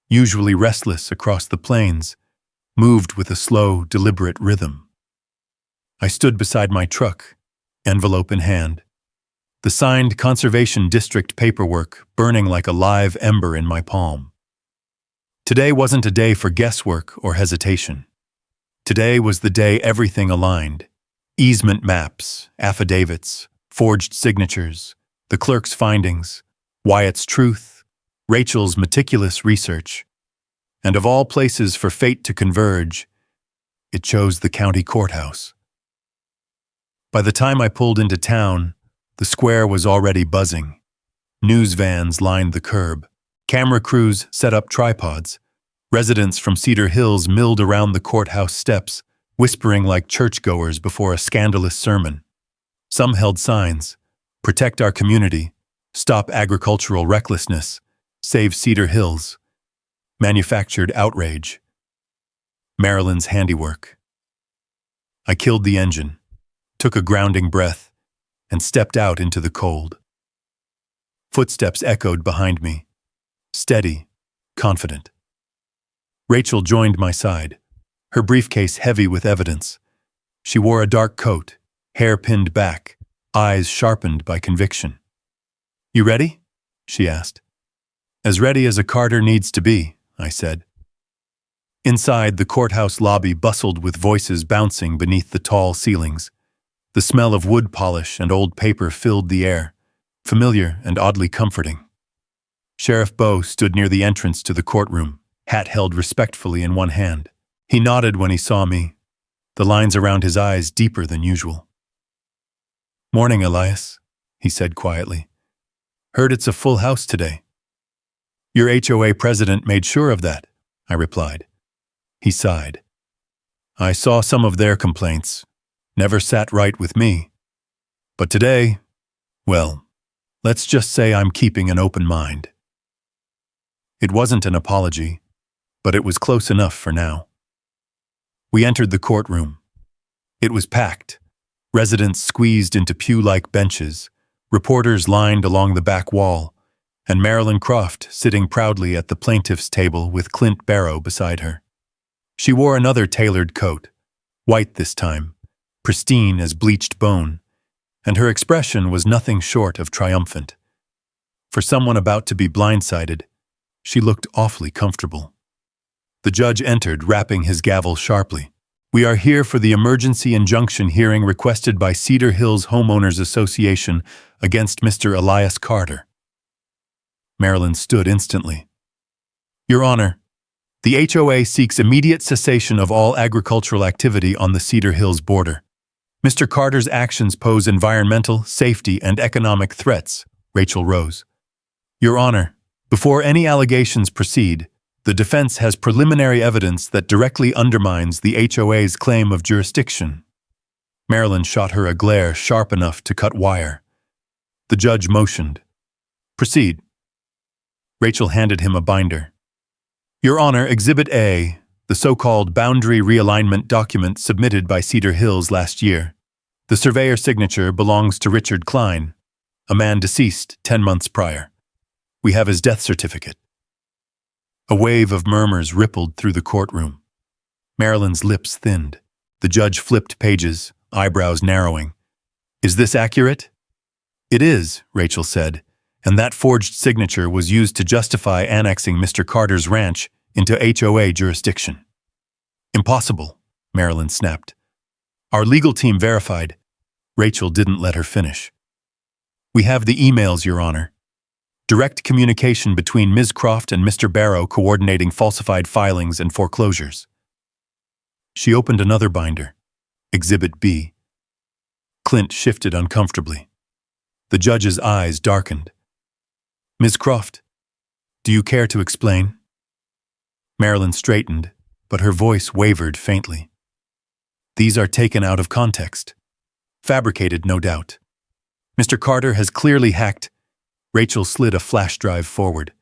usually restless across the plains, moved with a slow, deliberate rhythm. I stood beside my truck, envelope in hand, the signed Conservation District paperwork burning like a live ember in my palm. Today wasn't a day for guesswork or hesitation. Today was the day everything aligned. Easement maps, affidavits, forged signatures, the clerk's findings, Wyatt's truth, Rachel's meticulous research. And of all places for fate to converge, it chose the county courthouse. By the time I pulled into town, the square was already buzzing. News vans lined the curb. Camera crews set up tripods. Residents from Cedar Hills milled around the courthouse steps, whispering like churchgoers before a scandalous sermon. Some held signs, "Protect our community," "Stop agricultural recklessness," "Save Cedar Hills," "Manufactured outrage," "Maryland's handiwork." I killed the engine, took a grounding breath, and stepped out into the cold. Footsteps echoed behind me, steady, confident. Rachel joined my side, her briefcase heavy with evidence. She wore a dark coat, hair pinned back, eyes sharpened by conviction. "You ready?" she asked. "As ready as a Carter needs to be," I said. Inside, the courthouse lobby bustled with voices bouncing beneath the tall ceilings. The smell of wood polish and old paper filled the air, familiar and oddly comforting. Sheriff Bowe stood near the entrance to the courtroom, hat held respectfully in one hand. He nodded when he saw me, the lines around his eyes deeper than usual. "Morning, Elias," he said quietly. "Heard it's a full house today." "Your HOA president made sure of that," I replied. He sighed. "I saw some of their complaints. Never sat right with me. But today, well, let's just say I'm keeping an open mind." It wasn't an apology, but it was close enough for now. We entered the courtroom. It was packed, residents squeezed into pew-like benches, reporters lined along the back wall, and Marilyn Croft sitting proudly at the plaintiff's table with Clint Barrow beside her. She wore another tailored coat, white this time, pristine as bleached bone, and her expression was nothing short of triumphant. For someone about to be blindsided, she looked awfully comfortable. The judge entered, rapping his gavel sharply. "We are here for the emergency injunction hearing requested by Cedar Hills Homeowners Association against Mr. Elias Carter." Marilyn stood instantly. "Your Honor, the HOA seeks immediate cessation of all agricultural activity on the Cedar Hills border. Mr. Carter's actions pose environmental, safety, and economic threats." Rachel rose. "Your Honor, before any allegations proceed, the defense has preliminary evidence that directly undermines the HOA's claim of jurisdiction." Marilyn shot her a glare sharp enough to cut wire. The judge motioned. "Proceed." Rachel handed him a binder. "Your Honor, Exhibit A, the so-called boundary realignment document submitted by Cedar Hills last year. The surveyor's signature belongs to Richard Klein, a man deceased 10 months prior. We have his death certificate." A wave of murmurs rippled through the courtroom. Marilyn's lips thinned. The judge flipped pages, eyebrows narrowing. "Is this accurate?" "It is," Rachel said, "and that forged signature was used to justify annexing Mr. Carter's ranch into HOA jurisdiction." "Impossible," Marilyn snapped. "Our legal team verified." Rachel didn't let her finish. "We have the emails, Your Honor. Direct communication between Ms. Croft and Mr. Barrow coordinating falsified filings and foreclosures." She opened another binder, Exhibit B. Clint shifted uncomfortably. The judge's eyes darkened. "Ms. Croft, do you care to explain?" Marilyn straightened, but her voice wavered faintly. "These are taken out of context. Fabricated, no doubt. Mr. Carter has clearly hacked." Rachel slid a flash drive forward.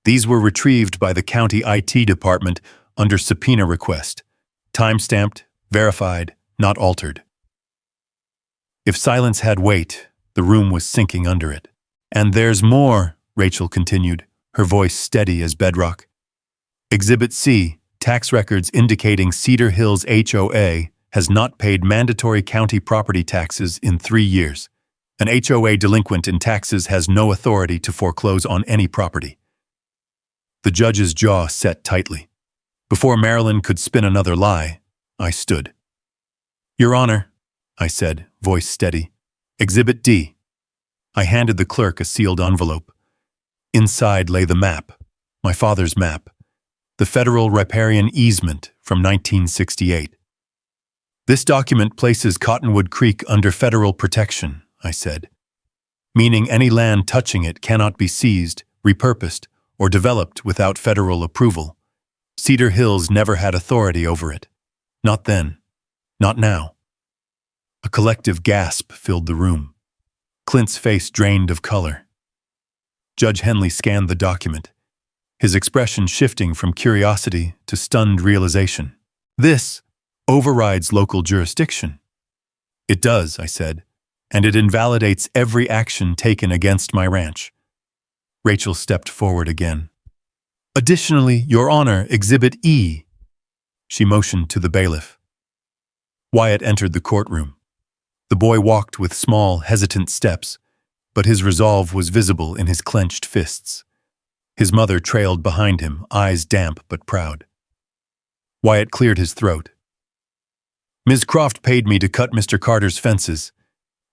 "These were retrieved by the county IT department under subpoena request. Time-stamped, verified, not altered." If silence had weight, the room was sinking under it. "And there's more," Rachel continued, her voice steady as bedrock. "Exhibit C, tax records indicating Cedar Hills HOA has not paid mandatory county property taxes in 3 years. An HOA delinquent in taxes has no authority to foreclose on any property." The judge's jaw set tightly. Before Marilyn could spin another lie, I stood. "Your Honor," I said, voice steady. "Exhibit D." I handed the clerk a sealed envelope. Inside lay the map, my father's map, the federal riparian easement from 1968. "This document places Cottonwood Creek under federal protection," I said, "meaning any land touching it cannot be seized, repurposed, or developed without federal approval. Cedar Hills never had authority over it. Not then. Not now." A collective gasp filled the room. Clint's face drained of color. Judge Henley scanned the document, his expression shifting from curiosity to stunned realization. "This overrides local jurisdiction." "It does," I said, "and it invalidates every action taken against my ranch." Rachel stepped forward again. "Additionally, Your Honor, Exhibit E." She motioned to the bailiff. Wyatt entered the courtroom. The boy walked with small, hesitant steps, but his resolve was visible in his clenched fists. His mother trailed behind him, eyes damp but proud. Wyatt cleared his throat. Ms. Croft paid me to cut Mr. Carter's fences.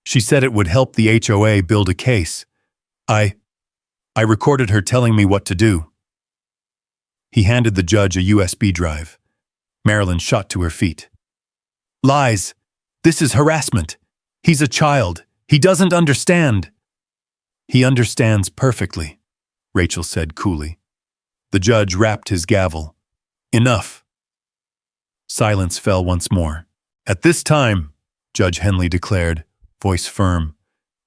She said it would help the HOA build a case. I recorded her telling me what to do." He handed the judge a USB drive. Marilyn shot to her feet. "Lies! This is harassment! He's a child! He doesn't understand!" "He understands perfectly," Rachel said coolly. The judge rapped his gavel. "Enough." Silence fell once more. "At this time," Judge Henley declared, voice firm,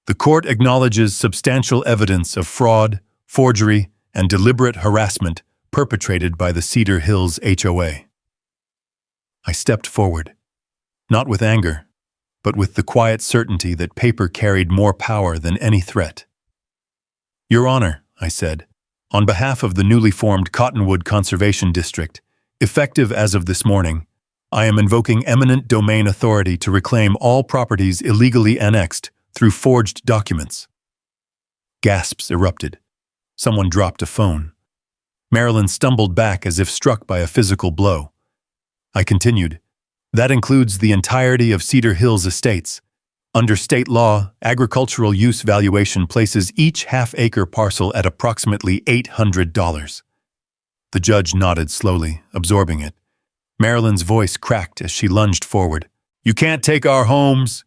"the court acknowledges substantial evidence of fraud, forgery, and deliberate harassment perpetrated by the Cedar Hills HOA." I stepped forward, not with anger, but with the quiet certainty that paper carried more power than any threat. "Your Honor," I said, "on behalf of the newly formed Cottonwood Conservation District, effective as of this morning, I am invoking eminent domain authority to reclaim all properties illegally annexed through forged documents." Gasps erupted. Someone dropped a phone. Marilyn stumbled back as if struck by a physical blow. I continued, "That includes the entirety of Cedar Hills estates. Under state law, agricultural use valuation places each half-acre parcel at approximately $800. The judge nodded slowly, absorbing it. Marilyn's voice cracked as she lunged forward. "You can't take our homes!"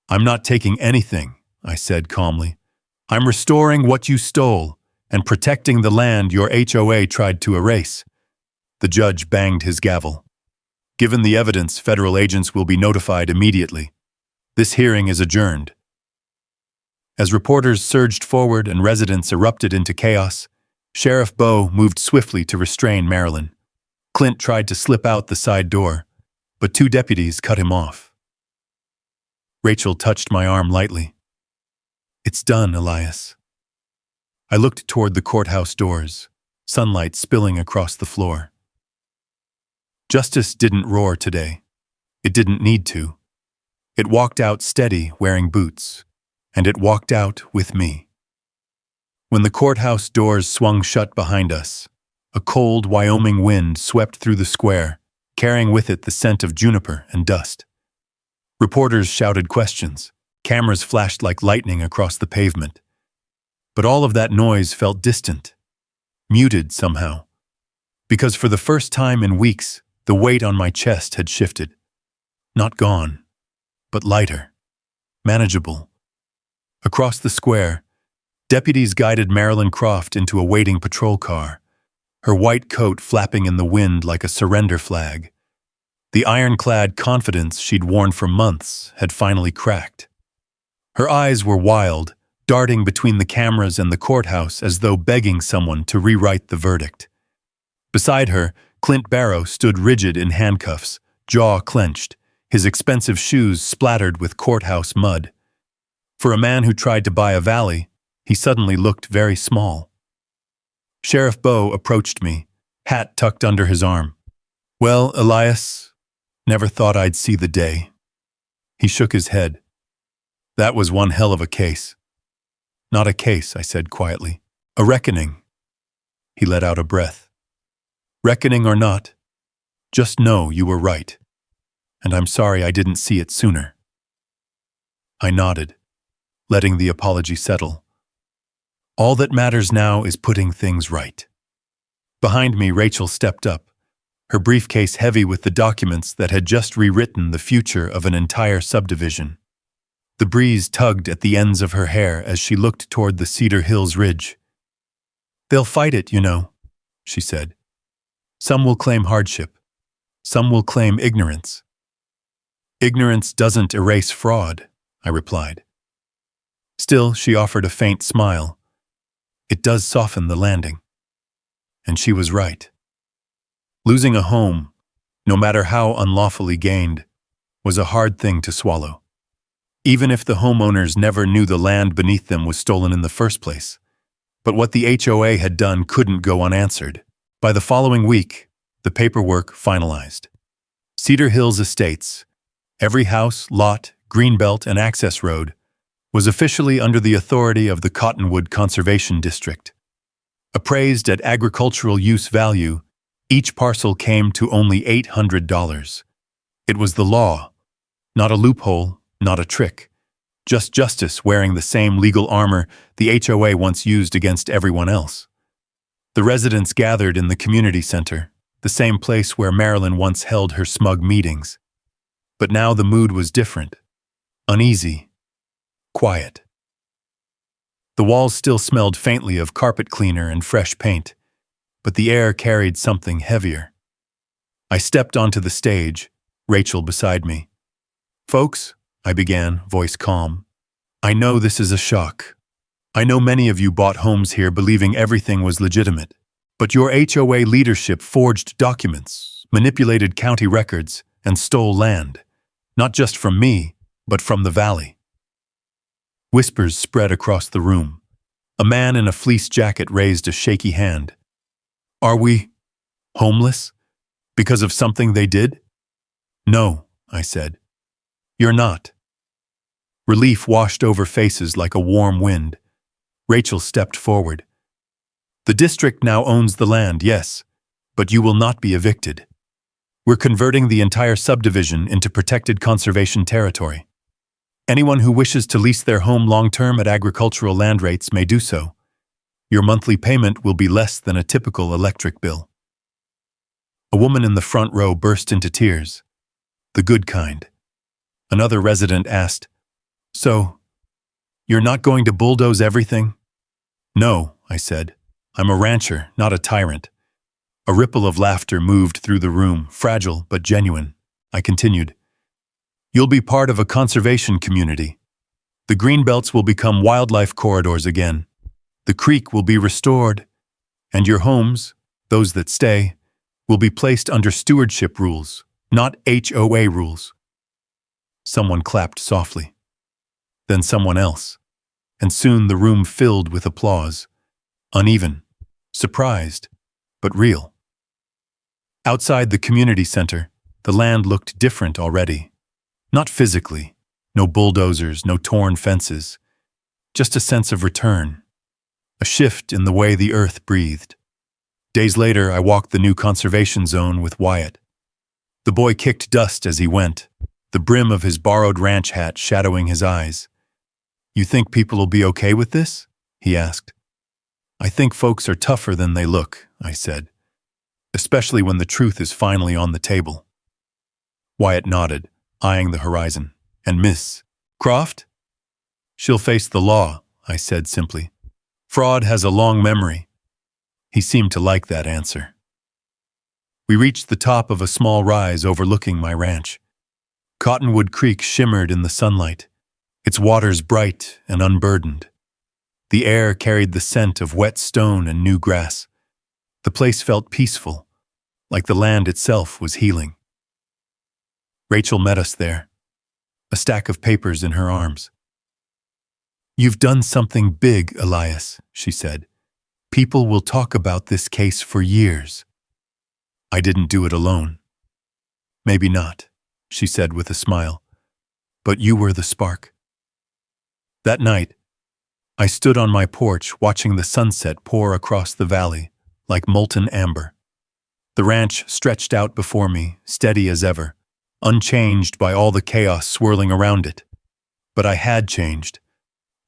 "I'm not taking anything," I said calmly. "I'm restoring what you stole and protecting the land your HOA tried to erase." The judge banged his gavel. "Given the evidence, federal agents will be notified immediately. This hearing is adjourned." As reporters surged forward and residents erupted into chaos, Sheriff Bowe moved swiftly to restrain Marilyn. Clint tried to slip out the side door, but 2 deputies cut him off. Rachel touched my arm lightly. "It's done, Elias." I looked toward the courthouse doors, sunlight spilling across the floor. Justice didn't roar today. It didn't need to. It walked out steady, wearing boots, and it walked out with me. When the courthouse doors swung shut behind us, a cold Wyoming wind swept through the square, carrying with it the scent of juniper and dust. Reporters shouted questions. Cameras flashed like lightning across the pavement. But all of that noise felt distant, muted somehow, because for the first time in weeks, the weight on my chest had shifted. Not gone, but lighter, manageable. Across the square, deputies guided Marilyn Croft into a waiting patrol car, her white coat flapping in the wind like a surrender flag. The ironclad confidence she'd worn for months had finally cracked. Her eyes were wild, darting between the cameras and the courthouse as though begging someone to rewrite the verdict. Beside her, Clint Barrow stood rigid in handcuffs, jaw clenched, his expensive shoes splattered with courthouse mud. For a man who tried to buy a valley, he suddenly looked very small. Sheriff Bowe approached me, hat tucked under his arm. "Well, Elias, never thought I'd see the day." He shook his head. "That was one hell of a case." "Not a case," I said quietly. "A reckoning." He let out a breath. "Reckoning or not, just know you were right. And I'm sorry I didn't see it sooner." I nodded, letting the apology settle. All that matters now is putting things right. Behind me, Rachel stepped up, her briefcase heavy with the documents that had just rewritten the future of an entire subdivision. The breeze tugged at the ends of her hair as she looked toward the Cedar Hills ridge. "They'll fight it, you know," she said. "Some will claim hardship. Some will claim ignorance." "Ignorance doesn't erase fraud," I replied. Still, she offered a faint smile. "It does soften the landing." And she was right. Losing a home, no matter how unlawfully gained, was a hard thing to swallow. Even if the homeowners never knew the land beneath them was stolen in the first place. But what the HOA had done couldn't go unanswered. By the following week, the paperwork finalized. Cedar Hills Estates, every house, lot, greenbelt, and access road, was officially under the authority of the Cottonwood Conservation District. Appraised at agricultural use value, each parcel came to only $800. It was the law, not a loophole, not a trick. Just justice wearing the same legal armor the HOA once used against everyone else. The residents gathered in the community center, the same place where Marilyn once held her smug meetings. But now the mood was different. Uneasy. Quiet. The walls still smelled faintly of carpet cleaner and fresh paint, but the air carried something heavier. I stepped onto the stage, Rachel beside me. "Folks," I began, voice calm, "I know this is a shock. I know many of you bought homes here believing everything was legitimate, but your HOA leadership forged documents, manipulated county records, and stole land, not just from me, but from the valley." Whispers spread across the room. A man in a fleece jacket raised a shaky hand. "Are we homeless? Because of something they did?" "No," I said. "You're not." Relief washed over faces like a warm wind. Rachel stepped forward. "The district now owns the land, yes, but you will not be evicted. We're converting the entire subdivision into protected conservation territory. Anyone who wishes to lease their home long-term at agricultural land rates may do so. Your monthly payment will be less than a typical electric bill." A woman in the front row burst into tears. The good kind. Another resident asked, "So, you're not going to bulldoze everything?" "No," I said. "I'm a rancher, not a tyrant." A ripple of laughter moved through the room, fragile but genuine. I continued, "You'll be part of a conservation community. The greenbelts will become wildlife corridors again. The creek will be restored, and your homes, those that stay, will be placed under stewardship rules, not HOA rules." Someone clapped softly. Then someone else, and soon the room filled with applause. Uneven, surprised, but real. Outside the community center, the land looked different already. Not physically, no bulldozers, no torn fences, just a sense of return, a shift in the way the earth breathed. Days later, I walked the new conservation zone with Wyatt. The boy kicked dust as he went, the brim of his borrowed ranch hat shadowing his eyes. "You think people will be okay with this?" he asked. "I think folks are tougher than they look," I said, "especially when the truth is finally on the table." Wyatt nodded, eyeing the horizon. "And Miss Croft?" "She'll face the law," I said simply. "Fraud has a long memory." He seemed to like that answer. We reached the top of a small rise overlooking my ranch. Cottonwood Creek shimmered in the sunlight, its waters bright and unburdened. The air carried the scent of wet stone and new grass. The place felt peaceful, like the land itself was healing. Rachel met us there, a stack of papers in her arms. "You've done something big, Elias," she said. "People will talk about this case for years." "I didn't do it alone." "Maybe not," she said with a smile. "But you were the spark." That night, I stood on my porch watching the sunset pour across the valley like molten amber. The ranch stretched out before me, steady as ever, unchanged by all the chaos swirling around it. But I had changed.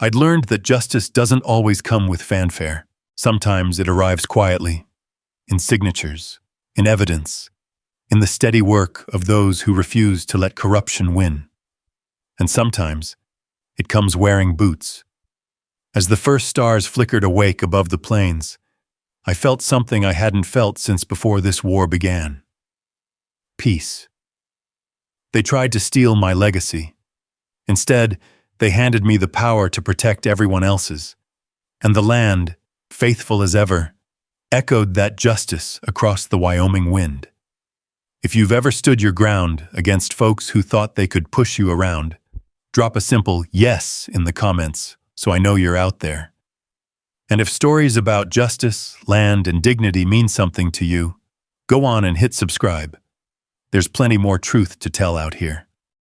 I'd learned that justice doesn't always come with fanfare. Sometimes it arrives quietly, in signatures, in evidence, in the steady work of those who refuse to let corruption win. And sometimes it comes wearing boots. As the first stars flickered awake above the plains, I felt something I hadn't felt since before this war began. Peace. They tried to steal my legacy. Instead, they handed me the power to protect everyone else's. And the land, faithful as ever, echoed that justice across the Wyoming wind. If you've ever stood your ground against folks who thought they could push you around, drop a simple yes in the comments so I know you're out there. And if stories about justice, land, and dignity mean something to you, go on and hit subscribe. There's plenty more truth to tell out here.